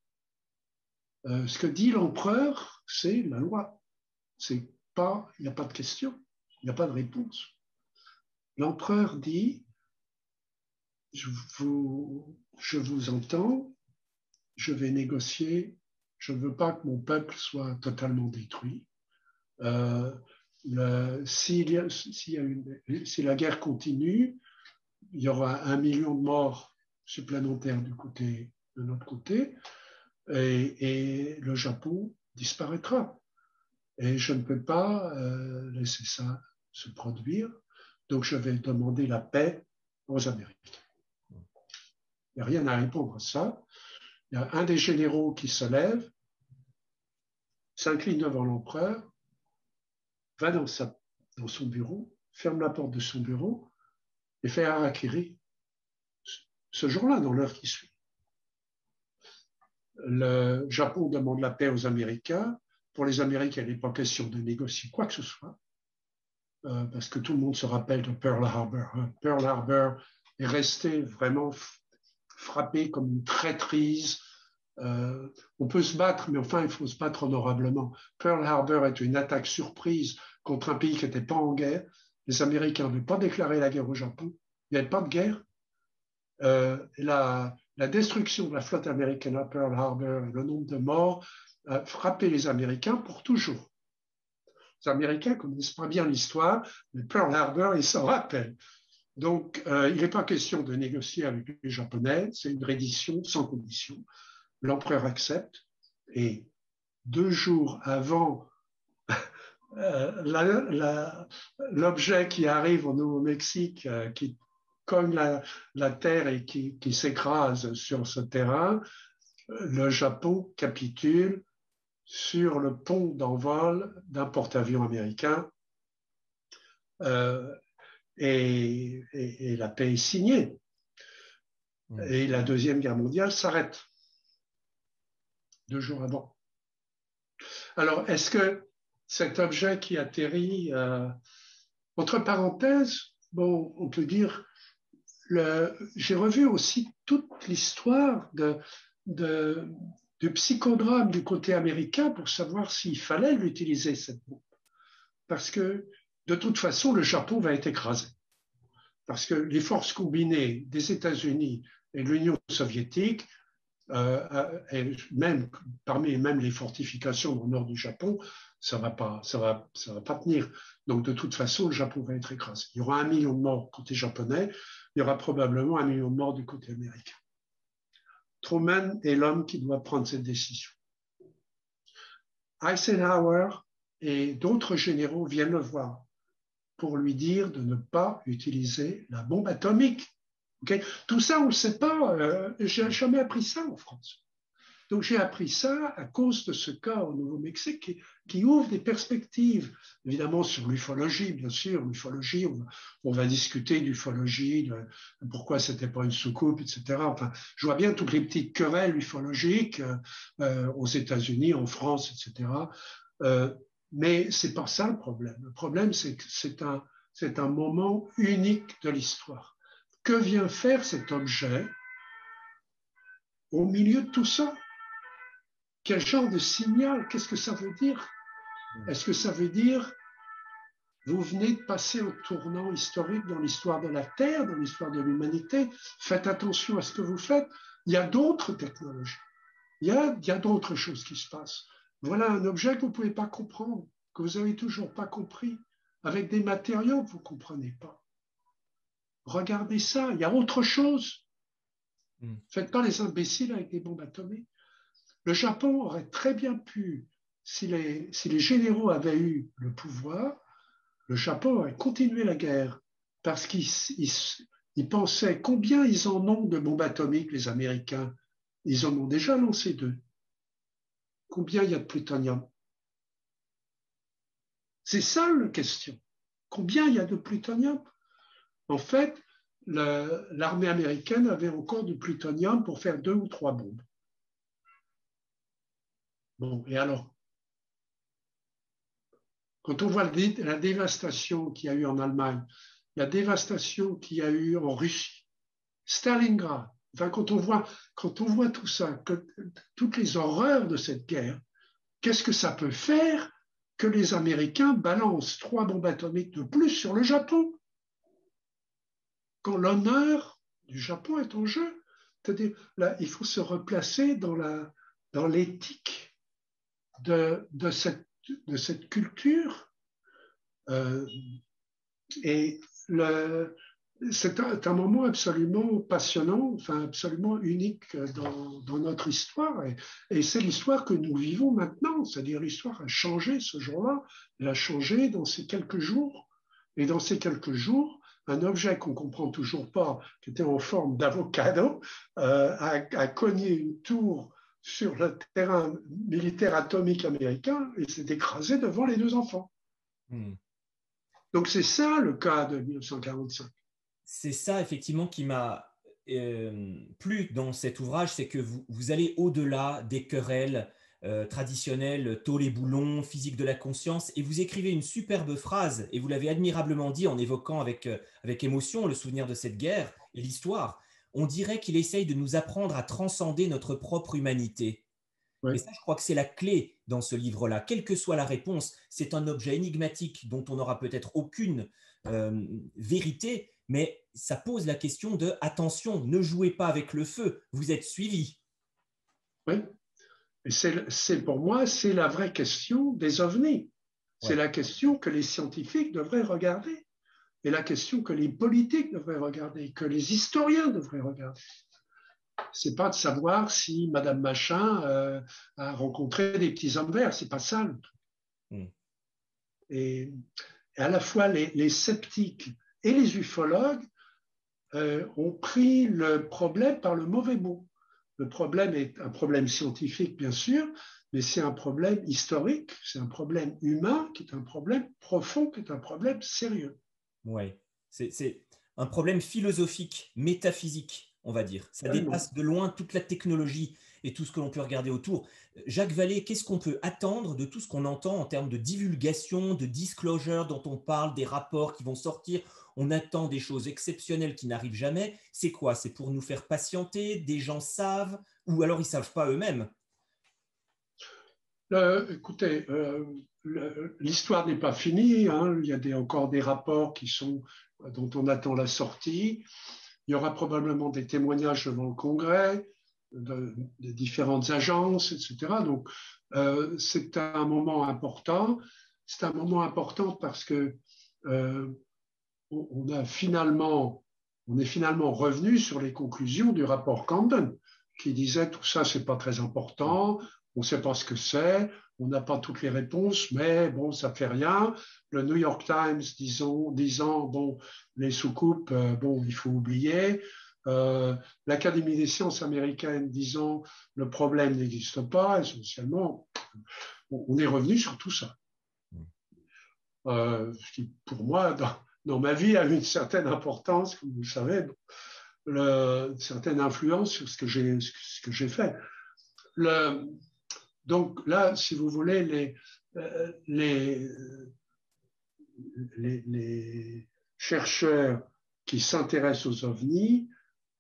Speaker 3: Ce que dit l'empereur, c'est la loi. Il n'y a pas de question, il n'y a pas de réponse. L'empereur dit, je vous entends, je vais négocier, je ne veux pas que mon peuple soit totalement détruit. Si la guerre continue, il y aura 1 million de morts supplémentaires de notre côté, et le Japon disparaîtra. Et je ne peux pas laisser ça se produire, donc je vais demander la paix aux Américains. Il n'y a rien à répondre à ça. Il y a un des généraux qui se lève, s'incline devant l'empereur, va dans son bureau, ferme la porte de son bureau et fait harakiri ce jour-là, dans l'heure qui suit. Le Japon demande la paix aux Américains. Pour les Américains, il n'est pas question de négocier quoi que ce soit, parce que tout le monde se rappelle de Pearl Harbor. Pearl Harbor est resté vraiment frappé comme une traîtrise. On peut se battre, mais enfin, il faut se battre honorablement. Pearl Harbor est une attaque surprise contre un pays qui n'était pas en guerre. Les Américains n'avaient pas déclaré la guerre au Japon. Il n'y avait pas de guerre. La destruction de la flotte américaine à Pearl Harbor et le nombre de morts a frappé les Américains pour toujours. Les Américains ne connaissent pas bien l'histoire, mais Pearl Harbor, ils s'en rappellent. Donc, il n'est pas question de négocier avec les Japonais, c'est une reddition sans condition. L'empereur accepte, et 2 jours avant l'objet qui arrive au Nouveau-Mexique, qui cogne la terre et qui s'écrase sur ce terrain, le Japon capitule sur le pont d'envol d'un porte-avions américain, et la paix est signée. Et la Deuxième Guerre mondiale s'arrête 2 jours avant. Alors, est-ce que cet objet qui atterrit, entre parenthèses, bon, on peut dire, j'ai revu aussi toute l'histoire du psychodrame du côté américain pour savoir s'il fallait l'utiliser, cette bombe. Parce que, de toute façon, le Japon va être écrasé. Parce que les forces combinées des États-Unis et de l'Union soviétique, et parmi les fortifications au nord du Japon, ça va pas tenir. Donc, de toute façon, le Japon va être écrasé. Il y aura 1 million de morts côté japonais, il y aura probablement 1 million de morts du côté américain. Truman est l'homme qui doit prendre cette décision. Eisenhower et d'autres généraux viennent le voir pour lui dire de ne pas utiliser la bombe atomique. Okay? Tout ça, on ne le sait pas. Je n'ai jamais appris ça en France. Donc, j'ai appris ça à cause de ce cas au Nouveau-Mexique qui ouvre des perspectives, évidemment, sur l'ufologie, bien sûr. L'ufologie, on va discuter d'ufologie, de pourquoi ce n'était pas une soucoupe, etc. Enfin, je vois bien toutes les petites querelles ufologiques aux États-Unis, en France, etc. Mais ce n'est pas ça le problème. Le problème, c'est que c'est un moment unique de l'histoire. Que vient faire cet objet au milieu de tout ça? Quel genre de signal? Qu'est-ce que ça veut dire? Est-ce que ça veut dire vous venez de passer au tournant historique dans l'histoire de la Terre, dans l'histoire de l'humanité? Faites attention à ce que vous faites. Il y a d'autres technologies. Il y a d'autres choses qui se passent. Voilà un objet que vous ne pouvez pas comprendre, que vous n'avez toujours pas compris, avec des matériaux que vous ne comprenez pas. Regardez ça, il y a autre chose. Faites pas les imbéciles avec des bombes atomiques. Le Japon aurait très bien pu, si les généraux avaient eu le pouvoir, le Japon aurait continué la guerre parce qu'ils pensaient combien ils en ont de bombes atomiques, les Américains. Ils en ont déjà lancé 2. Combien il y a de plutonium? C'est ça la question. Combien il y a de plutonium? En fait, l'armée américaine avait encore du plutonium pour faire 2 ou 3 bombes. Bon, et alors? Quand on voit la dévastation qu'il y a eu en Allemagne, la dévastation qu'il y a eu en Russie, Stalingrad, enfin, quand on voit tout ça, toutes les horreurs de cette guerre, qu'est-ce que ça peut faire que les Américains balancent 3 bombes atomiques de plus sur le Japon, quand l'honneur du Japon est en jeu? C'est-à-dire, là, il faut se replacer dans l'éthique de cette culture. Et c'est un moment absolument passionnant, enfin absolument unique dans notre histoire. Et c'est l'histoire que nous vivons maintenant. C'est-à-dire l'histoire a changé ce jour-là, elle a changé dans ces quelques jours. Et dans ces quelques jours, un objet qu'on ne comprend toujours pas, qui était en forme d'avocado, a cogné une tour sur le terrain militaire atomique américain et s'est écrasé devant les 2 enfants. Donc c'est ça le cas de 1945.
Speaker 2: C'est ça effectivement qui m'a plu dans cet ouvrage, c'est que vous allez au-delà des querelles traditionnelles, taux les boulons, physique de la conscience, et vous écrivez une superbe phrase, et vous l'avez admirablement dit en évoquant avec émotion le souvenir de cette guerre et l'histoire. On dirait qu'il essaye de nous apprendre à transcender notre propre humanité.
Speaker 3: Oui.
Speaker 2: Et ça, je crois que c'est la clé dans ce livre-là. Quelle que soit la réponse, c'est un objet énigmatique dont on n'aura peut-être aucune vérité, mais ça pose la question de « attention, ne jouez pas avec le feu, vous êtes suivis ».
Speaker 3: Oui, et pour moi, c'est la vraie question des ovnis. C'est la question que les scientifiques devraient regarder, et la question que les politiques devraient regarder, que les historiens devraient regarder. C'est pas de savoir si Madame Machin a rencontré des petits hommes verts, c'est pas ça le truc. Et à la fois les sceptiques et les ufologues ont pris le problème par le mauvais bout. Le problème est un problème scientifique, bien sûr, mais c'est un problème historique, c'est un problème humain qui est un problème profond, qui est un problème sérieux.
Speaker 2: Oui, c'est un problème philosophique, métaphysique, on va dire. Ça dépasse de loin toute la technologie et tout ce que l'on peut regarder autour. Jacques Vallée, qu'est-ce qu'on peut attendre de tout ce qu'on entend en termes de divulgation, de disclosure dont on parle, des rapports qui vont sortir? On attend des choses exceptionnelles qui n'arrivent jamais. C'est quoi? C'est pour nous faire patienter? Des gens savent? Ou alors ils ne savent pas eux-mêmes?
Speaker 3: Écoutez, l'histoire n'est pas finie. Hein. Il y a encore des rapports dont on attend la sortie. Il y aura probablement des témoignages devant le Congrès, des différentes agences, etc. Donc, c'est un moment important. C'est un moment important parce que on est finalement revenu sur les conclusions du rapport Camden, qui disait tout ça, c'est pas très important, on ne sait pas ce que c'est, on n'a pas toutes les réponses, mais bon, ça fait rien. Le New York Times disant bon, les soucoupes, bon, il faut oublier. L'Académie des sciences américaines disant le problème n'existe pas, essentiellement, on est revenu sur tout ça. Ce qui, pour moi, dans ma vie, a eu une certaine importance, comme vous le savez, une certaine influence sur ce que j'ai fait. Donc là, si vous voulez, les chercheurs qui s'intéressent aux ovnis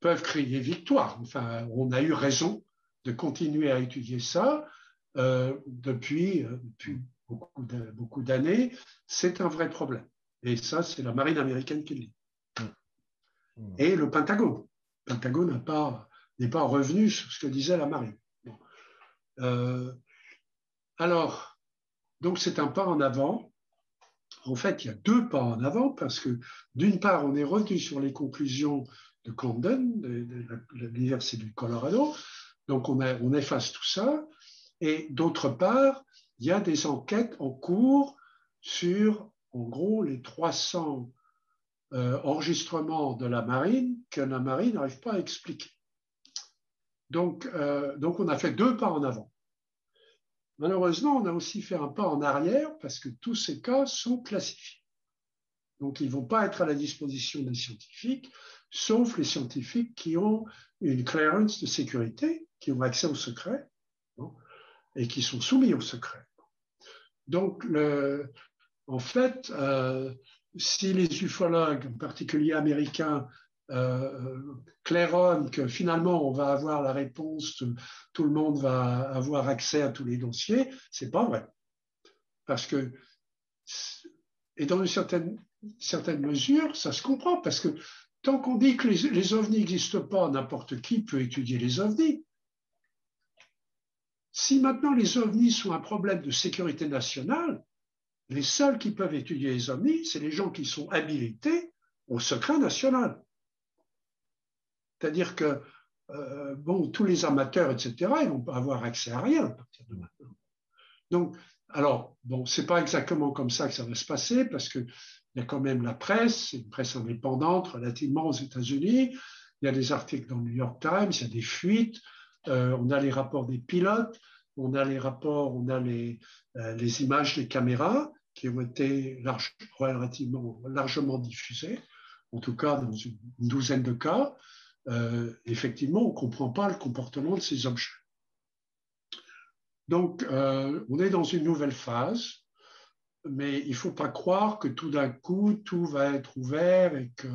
Speaker 3: peuvent crier victoire. Enfin, on a eu raison de continuer à étudier ça depuis beaucoup d'années. C'est un vrai problème. Et ça, c'est la marine américaine qui le dit. Et le Pentagone. Le Pentagone n'est pas revenu sur ce que disait la marine. Alors, donc c'est un pas en avant. En fait, il y a 2 pas en avant parce que d'une part, on est revenu sur les conclusions de Camden, de l'Université du Colorado. Donc, on efface tout ça. Et d'autre part, il y a des enquêtes en cours sur, en gros, les 300 enregistrements de la marine que la marine n'arrive pas à expliquer. Donc, on a fait 2 pas en avant. Malheureusement, on a aussi fait un pas en arrière parce que tous ces cas sont classifiés. Donc, ils ne vont pas être à la disposition des scientifiques, sauf les scientifiques qui ont une clearance de sécurité, qui ont accès au secret, bon, et qui sont soumis au secret. Donc, en fait, si les ufologues, en particulier américains, claironne que finalement on va avoir la réponse, tout le monde va avoir accès à tous les dossiers, c'est pas vrai. Parce que, et dans une certaine mesure, ça se comprend, parce que tant qu'on dit que les ovnis n'existent pas, n'importe qui peut étudier les ovnis. Si maintenant les ovnis sont un problème de sécurité nationale, les seuls qui peuvent étudier les ovnis, c'est les gens qui sont habilités au secret national. C'est-à-dire que tous les amateurs, etc., ils ne vont pas avoir accès à rien à partir de maintenant. Donc, alors, c'est pas exactement comme ça que ça va se passer, parce qu'il y a quand même la presse, c'est une presse indépendante relativement aux États-Unis, il y a des articles dans le New York Times, il y a des fuites, on a les rapports des pilotes, on a les images des caméras qui ont été relativement largement diffusées, en tout cas dans une douzaine de cas. Effectivement, on ne comprend pas le comportement de ces objets. Donc, on est dans une nouvelle phase, mais il ne faut pas croire que tout d'un coup, tout va être ouvert et que,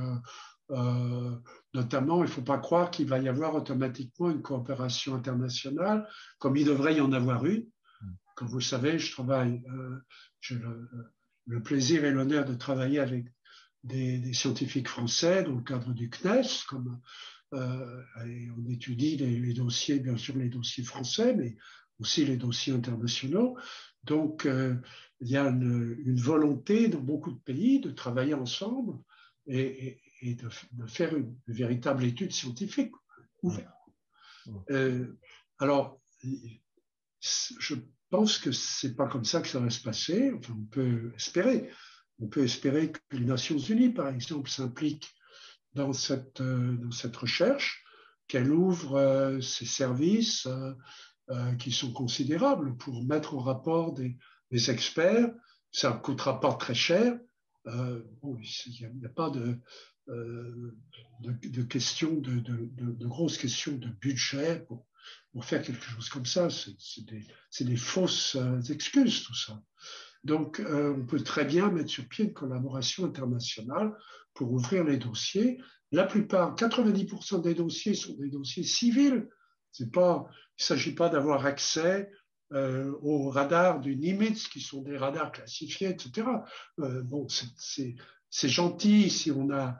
Speaker 3: notamment, il ne faut pas croire qu'il va y avoir automatiquement une coopération internationale, comme il devrait y en avoir une. Comme vous le savez, j'ai le plaisir et l'honneur de travailler avec des scientifiques français dans le cadre du CNES, et on étudie les dossiers, bien sûr les dossiers français, mais aussi les dossiers internationaux. Donc, il y a une volonté dans beaucoup de pays de travailler ensemble et de faire une véritable étude scientifique ouverte. Alors, je pense que ce n'est pas comme ça que ça va se passer. Enfin, on peut espérer. On peut espérer que les Nations Unies, par exemple, s'impliquent dans cette recherche, qu'elle ouvre ses services qui sont considérables pour mettre en rapport des experts. Ça ne coûtera pas très cher. Il n'y a pas de questions, de grosses questions de budget pour faire quelque chose comme ça. C'est des fausses excuses, tout ça. Donc, on peut très bien mettre sur pied une collaboration internationale pour ouvrir les dossiers. La plupart, 90% des dossiers sont des dossiers civils. Il ne s'agit pas d'avoir accès aux radars du Nimitz, qui sont des radars classifiés, etc. C'est gentil si on a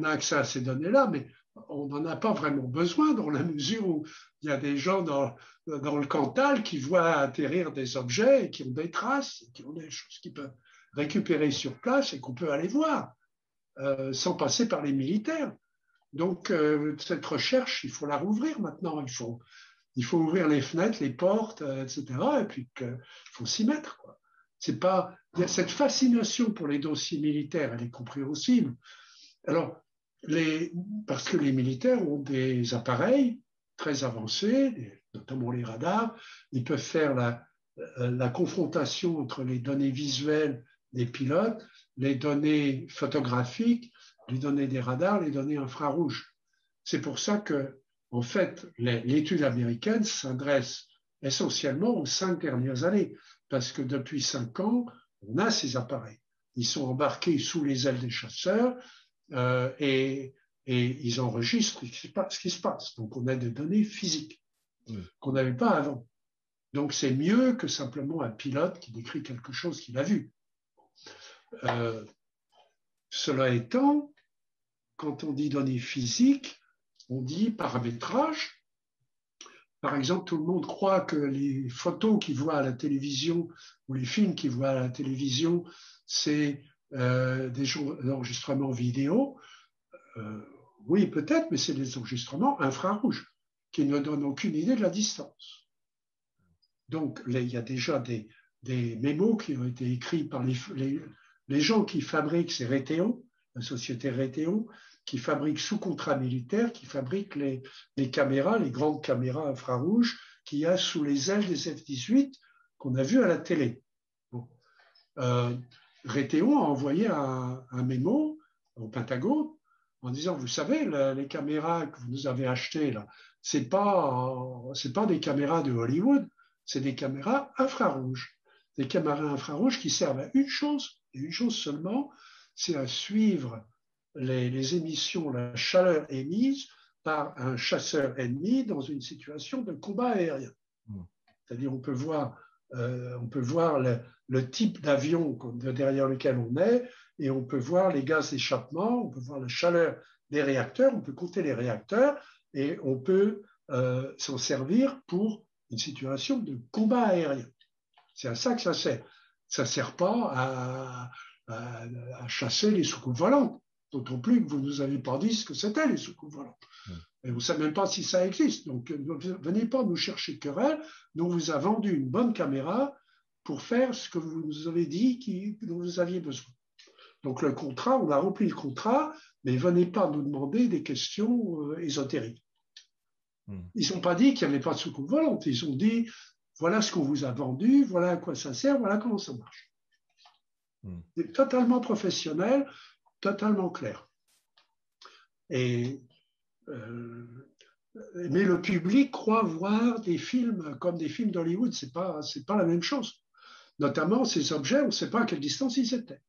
Speaker 3: accès à ces données-là, mais on n'en a pas vraiment besoin dans la mesure où il y a des gens dans le Cantal qui voient atterrir des objets et qui ont des traces, qui ont des choses qu'ils peuvent récupérer sur place et qu'on peut aller voir sans passer par les militaires. Donc, cette recherche, il faut la rouvrir maintenant. Il faut ouvrir les fenêtres, les portes, etc. Et puis, il faut s'y mettre, quoi. C'est pas, il y a cette fascination pour les dossiers militaires, elle est compréhensible. Alors, parce que les militaires ont des appareils très avancés, notamment les radars, ils peuvent faire la confrontation entre les données visuelles des pilotes, les données photographiques, les données des radars, les données infrarouges. C'est pour ça que, en fait, l'étude américaine s'adresse essentiellement aux 5 dernières années, parce que depuis 5 ans, on a ces appareils. Ils sont embarqués sous les ailes des chasseurs et ils enregistrent ce qui se passe. Donc, on a des données physiques qu'on n'avait pas avant. Donc, c'est mieux que simplement un pilote qui décrit quelque chose qu'il a vu. Cela étant, quand on dit données physiques, on dit paramétrage. Par exemple, tout le monde croit que les photos qu'il voit à la télévision ou les films qu'il voit à la télévision, c'est des enregistrements vidéo. Oui, peut-être, mais c'est des enregistrements infrarouges qui ne donnent aucune idée de la distance. Donc, il y a déjà des mémos qui ont été écrits par les gens qui fabriquent, c'est Raytheon, la société Raytheon, qui fabrique sous contrat militaire, qui fabrique les caméras, les grandes caméras infrarouges qu'il y a sous les ailes des F-18 qu'on a vues à la télé. Bon. Raytheon a envoyé un mémo au Pentagone en disant, vous savez, les caméras que vous nous avez achetées, là, c'est pas des caméras de Hollywood, c'est des caméras infrarouges. Des caméras infrarouges qui servent à une chose, et une chose seulement, c'est à suivre les émissions, la chaleur émise par un chasseur ennemi dans une situation de combat aérien. C'est-à-dire on peut voir le type d'avion derrière lequel on est, et on peut voir les gaz d'échappement, on peut voir la chaleur des réacteurs, on peut compter les réacteurs, et on peut s'en servir pour une situation de combat aérien. C'est à ça que ça sert. Ça ne sert pas à chasser les soucoupes volantes, d'autant plus que vous ne nous avez pas dit ce que c'était les soucoupes volantes. Et vous ne savez même pas si ça existe. Donc, ne venez pas nous chercher querelle. Nous, on vous a vendu une bonne caméra pour faire ce que vous nous avez dit dont vous aviez besoin. Donc, le contrat, on a rempli le contrat, mais venez pas nous demander des questions ésotériques. Ils n'ont pas dit qu'il n'y avait pas de soucoupe volante. Ils ont dit, voilà ce qu'on vous a vendu, voilà à quoi ça sert, voilà comment ça marche. C'est totalement professionnel, totalement clair. Mais le public croit voir des films comme des films d'Hollywood. C'est pas la même chose. Notamment, ces objets, on ne sait pas à quelle distance ils étaient.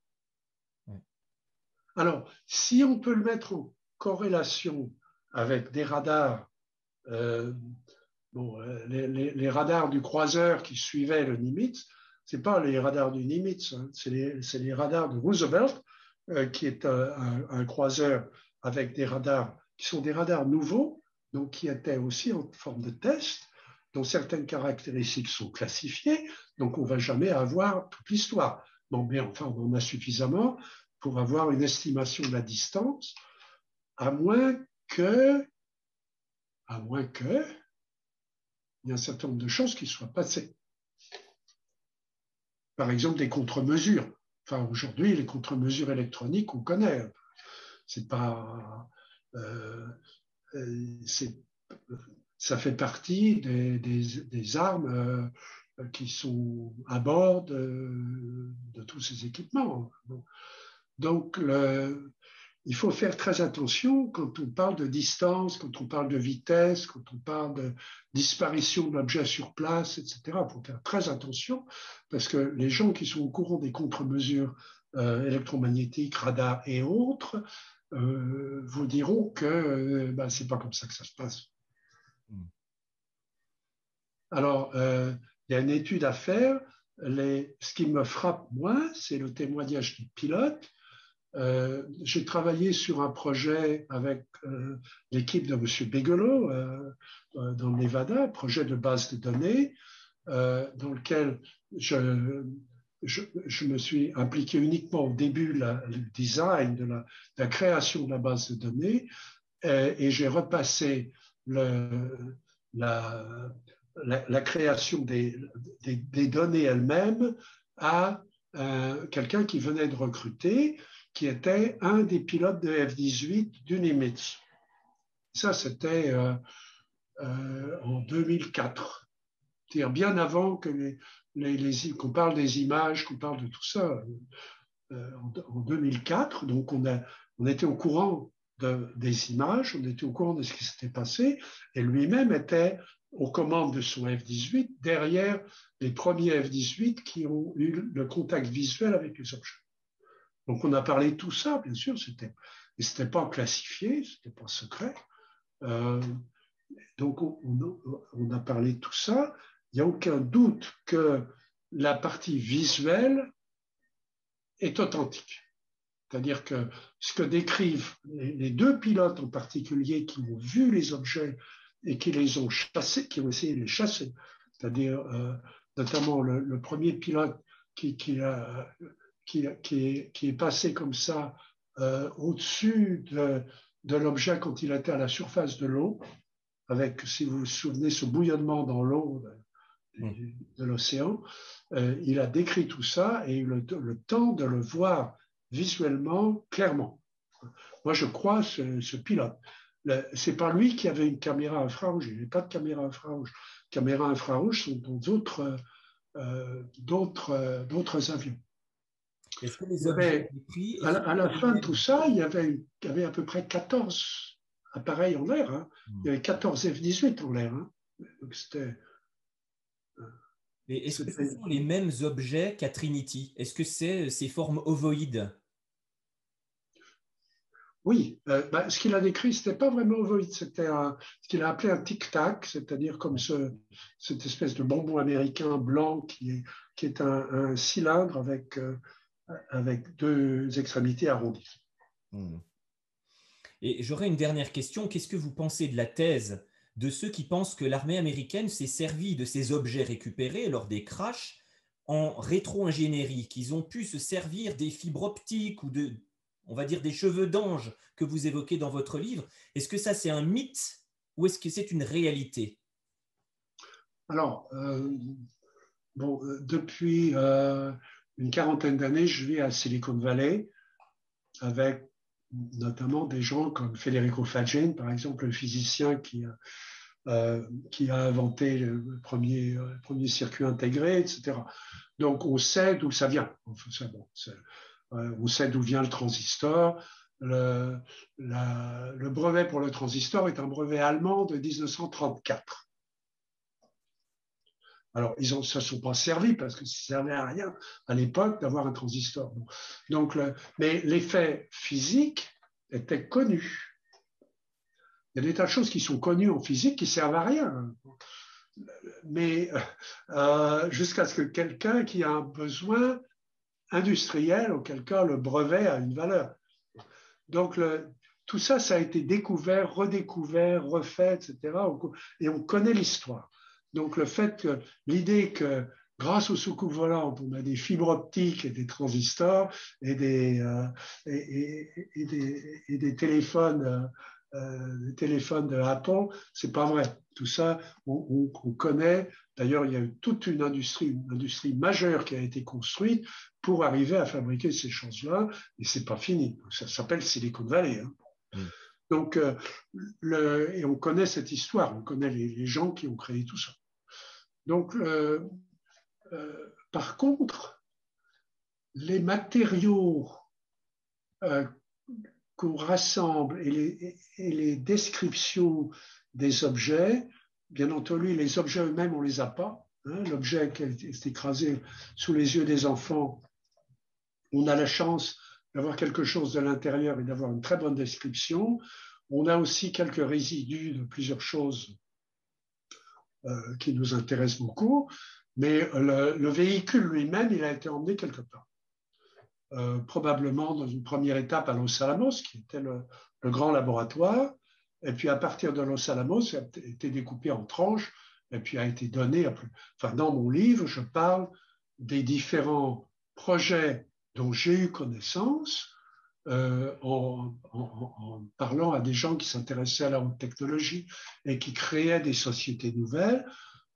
Speaker 3: Alors, si on peut le mettre en corrélation avec des radars, les radars du croiseur qui suivaient le Nimitz, ce n'est pas les radars du Nimitz, hein, c'est les radars de Roosevelt, qui est un croiseur avec des radars qui sont des radars nouveaux, donc qui étaient aussi en forme de test, dont certaines caractéristiques sont classifiées, donc on ne va jamais avoir toute l'histoire. Bon, mais enfin, on en a suffisamment pour avoir une estimation de la distance, à moins que il y a un certain nombre de choses qui soient passées. Par exemple, des contre-mesures. Enfin, aujourd'hui, les contre-mesures électroniques, on connaît. C'est pas... ça fait partie des armes qui sont à bord de tous ces équipements. Donc, il faut faire très attention quand on parle de distance, quand on parle de vitesse, quand on parle de disparition de l'objet sur place, etc. Il faut faire très attention parce que les gens qui sont au courant des contre-mesures électromagnétiques, radars et autres, vous diront que c'est pas comme ça que ça se passe. Alors, il y a une étude à faire. Ce qui me frappe, moi, c'est le témoignage du pilote. J'ai travaillé sur un projet avec l'équipe de M. Bigelow dans le Nevada, un projet de base de données, dans lequel je me suis impliqué uniquement au début du design, de la création de la base de données, et j'ai repassé la création des données elles-mêmes à quelqu'un qui venait de recruter, qui était un des pilotes de F-18 du Nimitz. Ça, c'était en 2004. C'est-à-dire bien avant que qu'on parle des images, qu'on parle de tout ça. En 2004, donc on était au courant des images, on était au courant de ce qui s'était passé, et lui-même était aux commandes de son F-18, derrière les premiers F-18 qui ont eu le contact visuel avec les objets. Donc on a parlé de tout ça, bien sûr, mais c'était pas classifié, c'était pas secret. Donc on a parlé de tout ça. Il n'y a aucun doute que la partie visuelle est authentique. C'est-à-dire que ce que décrivent les deux pilotes en particulier qui ont vu les objets et qui les ont chassés, qui ont essayé de les chasser, c'est-à-dire notamment le premier pilote qui est passé comme ça au-dessus de l'objet quand il était à la surface de l'eau, avec, si vous vous souvenez, ce bouillonnement dans l'eau de l'océan. Il a décrit tout ça et eu le temps de le voir visuellement, clairement. Moi, je crois ce pilote. C'est pas lui qui avait une caméra infrarouge. Il n'y avait pas de caméra infrarouge. Les caméras infrarouges sont dans d'autres avions.
Speaker 2: Est-ce que les objets pris,
Speaker 3: à la fin de tout ça, il y avait à peu près 14 appareils en l'air. Hein. Il y avait 14 F-18 en l'air. Hein. Donc c'était...
Speaker 2: Est-ce que ce sont les mêmes objets qu'à Trinity? Est-ce que c'est ces formes ovoïdes?
Speaker 3: Oui, ce qu'il a décrit, ce n'était pas vraiment ovoïde, c'était ce qu'il a appelé un tic-tac, c'est-à-dire comme cette espèce de bonbon américain blanc qui est un cylindre avec deux extrémités arrondies.
Speaker 2: Hmm. Et j'aurais une dernière question. Qu'est-ce que vous pensez de la thèse de ceux qui pensent que l'armée américaine s'est servie de ces objets récupérés lors des crashs en rétro-ingénierie, qu'ils ont pu se servir des fibres optiques ou on va dire, des cheveux d'ange que vous évoquez dans votre livre? Est-ce que ça, c'est un mythe ou est-ce que c'est une réalité?
Speaker 3: Alors, depuis une quarantaine d'années, je vis à Silicon Valley avec notamment des gens comme Federico Fagin, par exemple, le physicien qui a inventé le premier circuit intégré, etc. Donc, on sait d'où ça vient. Enfin, on sait d'où vient le transistor. Le brevet pour le transistor est un brevet allemand de 1934. Alors, ils ne se sont pas servis parce que ça ne servait à rien à l'époque d'avoir un transistor. Donc, mais l'effet physique était connu. Il y a des tas de choses qui sont connues en physique qui ne servent à rien. Mais jusqu'à ce que quelqu'un qui a un besoin industriel, auquel cas le brevet a une valeur. Donc, tout ça, ça a été découvert, redécouvert, refait, etc. Et on connaît l'histoire. Donc, le fait que l'idée que grâce aux soucoupes volantes, on a des fibres optiques et des transistors et des téléphones de Apple, c'est pas vrai. Tout ça, on connaît. D'ailleurs, il y a eu toute une industrie majeure qui a été construite pour arriver à fabriquer ces choses-là, et c'est pas fini. Ça s'appelle Silicon Valley. Hein. Mm. Donc, et on connaît cette histoire, on connaît les gens qui ont créé tout ça. Donc, par contre, les matériaux qu'on rassemble et les descriptions des objets, bien entendu, les objets eux-mêmes, on ne les a pas. Hein, l'objet qui est écrasé sous les yeux des enfants, on a la chance d'avoir quelque chose de l'intérieur et d'avoir une très bonne description. On a aussi quelques résidus de plusieurs choses qui nous intéressent beaucoup, mais le véhicule lui-même, il a été emmené quelque part. Probablement dans une première étape à Los Alamos, qui était le grand laboratoire, et puis à partir de Los Alamos, ça a été découpé en tranches, et puis a été donné à plus. Enfin, dans mon livre, je parle des différents projets dont j'ai eu connaissance en parlant à des gens qui s'intéressaient à la haute technologie et qui créaient des sociétés nouvelles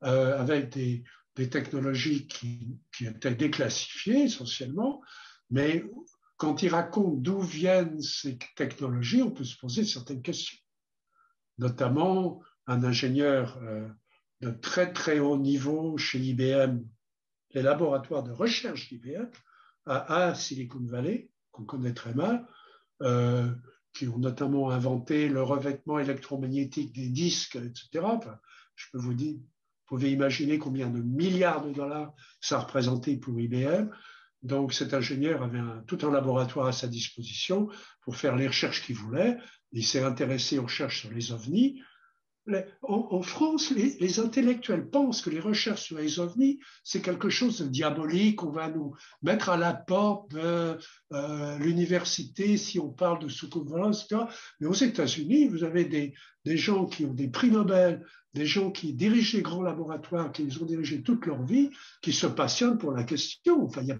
Speaker 3: avec des technologies qui étaient déclassifiées essentiellement, mais quand ils racontent d'où viennent ces technologies, on peut se poser certaines questions. Notamment un ingénieur de très très haut niveau chez IBM, les laboratoires de recherche d'IBM à Silicon Valley, qu'on connaît très mal, qui ont notamment inventé le revêtement électromagnétique des disques, etc. Enfin, je peux vous dire, vous pouvez imaginer combien de milliards de dollars ça représentait pour IBM. Donc cet ingénieur avait tout un laboratoire à sa disposition pour faire les recherches qu'il voulait. Il s'est intéressé aux recherches sur les ovnis. En France, les intellectuels pensent que les recherches sur les ovnis, c'est quelque chose de diabolique, on va nous mettre à la porte de l'université si on parle de soucoupe volante, etc. Mais aux États-Unis, vous avez des gens qui ont des prix Nobel, des gens qui dirigent les grands laboratoires, qui les ont dirigés toute leur vie, qui se passionnent pour la question. Enfin, il n'y a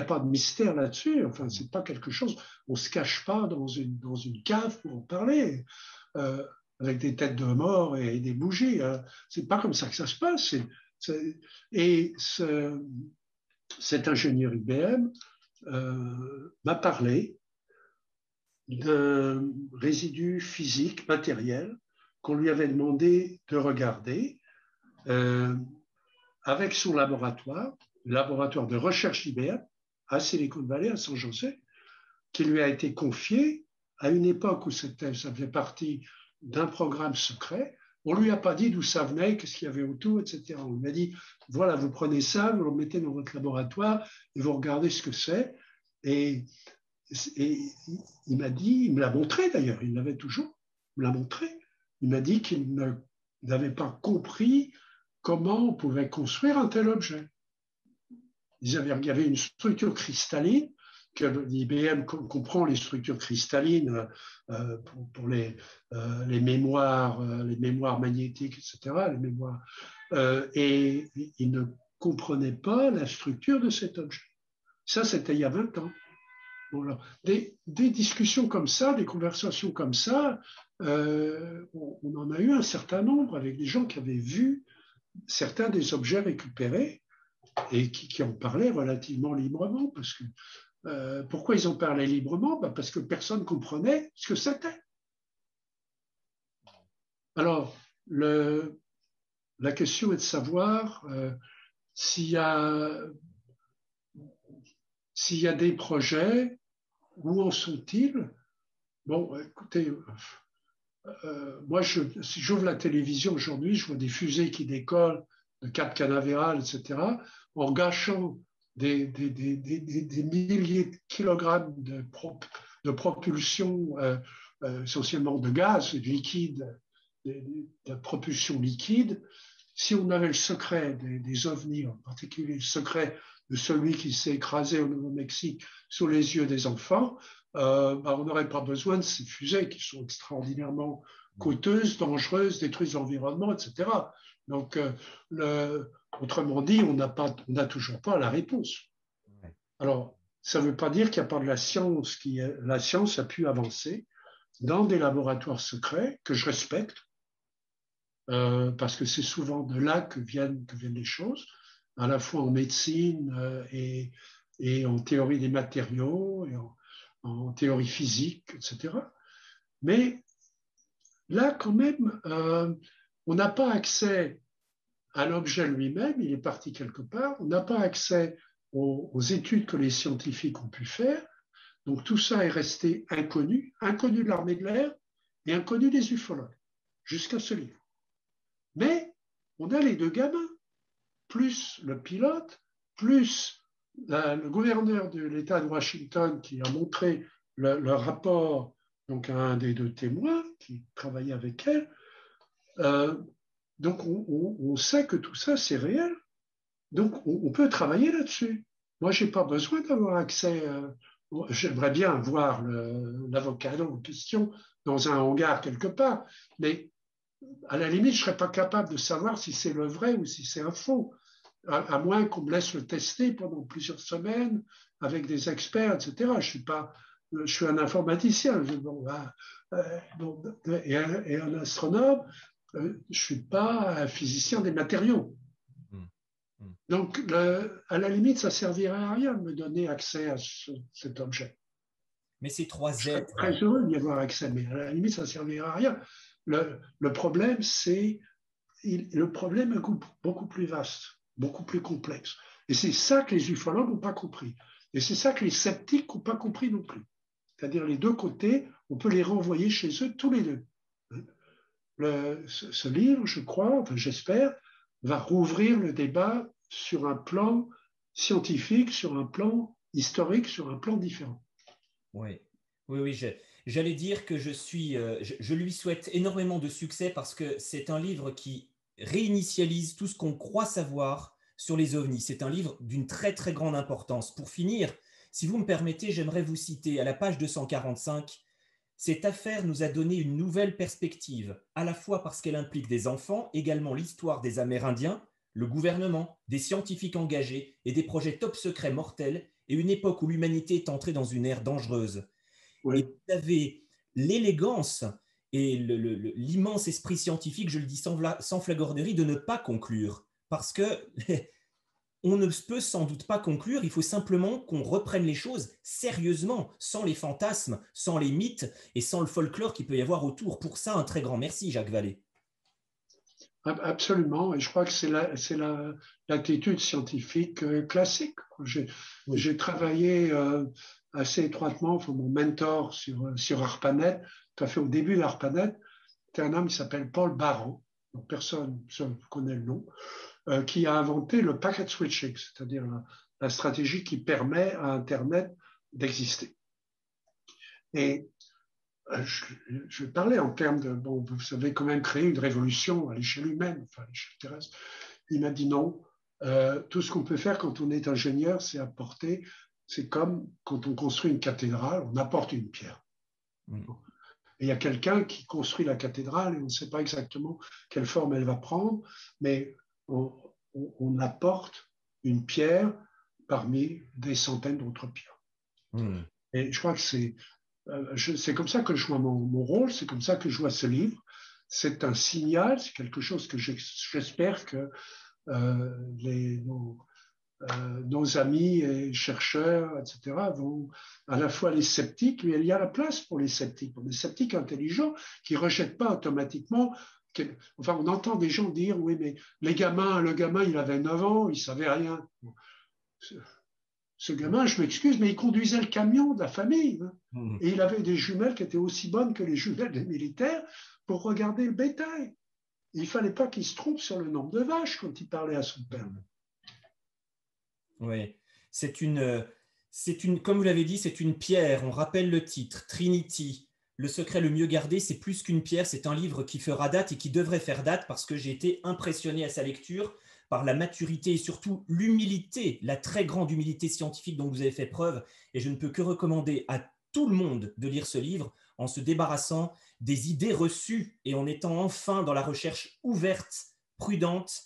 Speaker 3: pas de mystère là-dessus. Enfin, c'est pas quelque chose, on ne se cache pas dans une cave pour en parler. Avec des têtes de mort et des bougies. C'est pas comme ça que ça se passe. Et cet ingénieur IBM m'a parlé d'un résidu physique, matériel, qu'on lui avait demandé de regarder avec son laboratoire, le laboratoire de recherche IBM à Silicon Valley, à San José, qui lui a été confié à une époque où ça faisait partie d'un programme secret. On ne lui a pas dit d'où ça venait, qu'est-ce qu'il y avait autour, etc. On lui a dit, voilà, vous prenez ça, vous le mettez dans votre laboratoire et vous regardez ce que c'est. Et et il m'a dit, il me l'a montré d'ailleurs, il l'avait toujours, il me l'a montré. Il m'a dit qu'il n'avait pas compris comment on pouvait construire un tel objet. Il y avait une structure cristalline, que l'IBM comprend les structures cristallines pour les mémoires magnétiques, etc., les mémoires, et il ne comprenait pas la structure de cet objet. Ça, c'était il y a 20 ans. Voilà. Des discussions comme ça, des conversations comme ça, on en a eu un certain nombre avec des gens qui avaient vu certains des objets récupérés et qui en parlaient relativement librement. Parce que, pourquoi ils en parlaient librement? Parce que personne ne comprenait ce que c'était. Alors, la question est de savoir s'il y a des projets, où en sont-ils? Bon, écoutez, moi, si j'ouvre la télévision aujourd'hui, je vois des fusées qui décollent de Cap Canaveral, etc., en gâchant des milliers de kilogrammes de propulsion, essentiellement de gaz et de liquide, de propulsion liquide. Si on avait le secret des ovnis, en particulier le secret de celui qui s'est écrasé au Nouveau-Mexique sous les yeux des enfants, on n'aurait pas besoin de ces fusées qui sont extraordinairement coûteuses, dangereuses, détruisent l'environnement, etc. Donc, autrement dit, on n'a toujours pas la réponse. Alors, ça ne veut pas dire qu'il n'y a pas de la science. La science a pu avancer dans des laboratoires secrets que je respecte, parce que c'est souvent de là que viennent les choses, à la fois en médecine et en théorie des matériaux, et en théorie physique, etc. Mais là, quand même, on n'a pas accès à l'objet lui-même, il est parti quelque part, on n'a pas accès aux études que les scientifiques ont pu faire, donc tout ça est resté inconnu de l'armée de l'air et inconnu des ufologues, jusqu'à ce livre. Mais on a les deux gamins, plus le pilote, plus le gouverneur de l'État de Washington qui a montré le rapport donc, à un des deux témoins qui travaillait avec elle. Donc on sait que tout ça, c'est réel. Donc on peut travailler là-dessus. Moi, je n'ai pas besoin d'avoir accès. J'aimerais bien voir l'avocat en question dans un hangar quelque part, mais à la limite, je ne serais pas capable de savoir si c'est le vrai ou si c'est un faux, à moins qu'on me laisse le tester pendant plusieurs semaines avec des experts, etc. Je suis un informaticien et un astronome. Je ne suis pas un physicien des matériaux. Donc, à la limite, ça ne servirait à rien de me donner accès à cet objet.
Speaker 2: Mais ces trois
Speaker 3: Je serais
Speaker 2: êtres...
Speaker 3: très heureux d'y avoir accès, mais à la limite, ça ne servirait à rien. Le problème, le problème est beaucoup plus vaste, beaucoup plus complexe. Et c'est ça que les ufologues n'ont pas compris. Et c'est ça que les sceptiques n'ont pas compris non plus. C'est-à-dire les deux côtés, on peut les renvoyer chez eux tous les deux. Ce livre, je crois, enfin j'espère, va rouvrir le débat sur un plan scientifique, sur un plan historique, sur un plan différent.
Speaker 2: Oui, oui, j'allais dire que je lui souhaite énormément de succès parce que c'est un livre qui réinitialise tout ce qu'on croit savoir sur les ovnis. C'est un livre d'une très très grande importance. Pour finir, si vous me permettez, j'aimerais vous citer à la page 245. Cette affaire nous a donné une nouvelle perspective, à la fois parce qu'elle implique des enfants, également l'histoire des Amérindiens, le gouvernement, des scientifiques engagés et des projets top secrets mortels, et une époque où l'humanité est entrée dans une ère dangereuse.
Speaker 3: Oui.
Speaker 2: Et vous avez l'élégance et l'immense esprit scientifique, je le dis sans flagornerie, de ne pas conclure. Parce que on ne peut sans doute pas conclure, il faut simplement qu'on reprenne les choses sérieusement, sans les fantasmes, sans les mythes et sans le folklore qu'il peut y avoir autour. Pour ça, un très grand merci, Jacques Vallée.
Speaker 3: Absolument, et je crois que c'est l'attitude scientifique classique. J'ai travaillé assez étroitement, enfin, mon mentor sur ARPANET, tout à fait au début d'ARPANET, c'était un homme qui s'appelle Paul Baran, donc personne ne connaît le nom, qui a inventé le packet switching, c'est-à-dire la stratégie qui permet à Internet d'exister. Et je parlais en termes de, bon, vous avez quand même créé une révolution à l'échelle humaine, enfin à l'échelle terrestre. Il m'a dit non, tout ce qu'on peut faire quand on est ingénieur, c'est apporter, c'est comme quand on construit une cathédrale, on apporte une pierre. Et il y a quelqu'un qui construit la cathédrale et on ne sait pas exactement quelle forme elle va prendre, mais on apporte une pierre parmi des centaines d'autres pierres. Et je crois que c'est comme ça que je vois mon rôle, c'est comme ça que je vois ce livre. C'est un signal, c'est quelque chose que j'espère que nos amis et chercheurs, etc., vont à la fois les sceptiques, mais il y a la place pour les sceptiques intelligents qui ne rejettent pas automatiquement. Enfin, on entend des gens dire, oui, mais le gamin, il avait 9 ans, il ne savait rien. Ce gamin, je m'excuse, mais il conduisait le camion de la famille. Hein. Et il avait des jumelles qui étaient aussi bonnes que les jumelles des militaires pour regarder le bétail. Il ne fallait pas qu'il se trompe sur le nombre de vaches quand il parlait à son père.
Speaker 2: Oui, comme vous l'avez dit, c'est une pierre. On rappelle le titre, Trinity. Le secret le mieux gardé, c'est plus qu'une pierre. C'est un livre qui fera date et qui devrait faire date parce que j'ai été impressionné à sa lecture par la maturité et surtout l'humilité, la très grande humilité scientifique dont vous avez fait preuve. Et je ne peux que recommander à tout le monde de lire ce livre en se débarrassant des idées reçues et en étant enfin dans la recherche ouverte, prudente.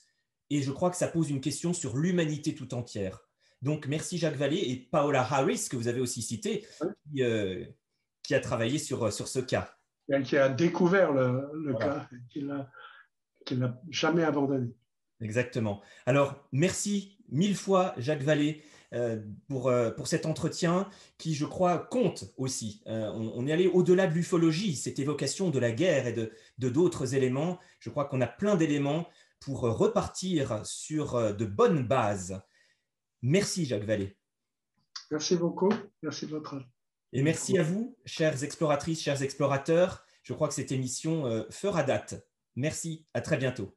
Speaker 2: Et je crois que ça pose une question sur l'humanité tout entière. Donc, merci Jacques Vallée et Paola Harris, que vous avez aussi cité, qui a travaillé sur ce cas.
Speaker 3: Et qui a découvert le cas et qui ne l'a jamais abandonné.
Speaker 2: Exactement. Alors, merci 1000 fois, Jacques Vallée, pour cet entretien qui, je crois, compte aussi. On est allé au-delà de l'ufologie, cette évocation de la guerre et de d'autres éléments. Je crois qu'on a plein d'éléments pour repartir sur de bonnes bases. Merci, Jacques Vallée.
Speaker 3: Merci beaucoup. Merci de votre aide.
Speaker 2: Et merci à vous, chères exploratrices, chers explorateurs. Je crois que cette émission fera date. Merci, à très bientôt.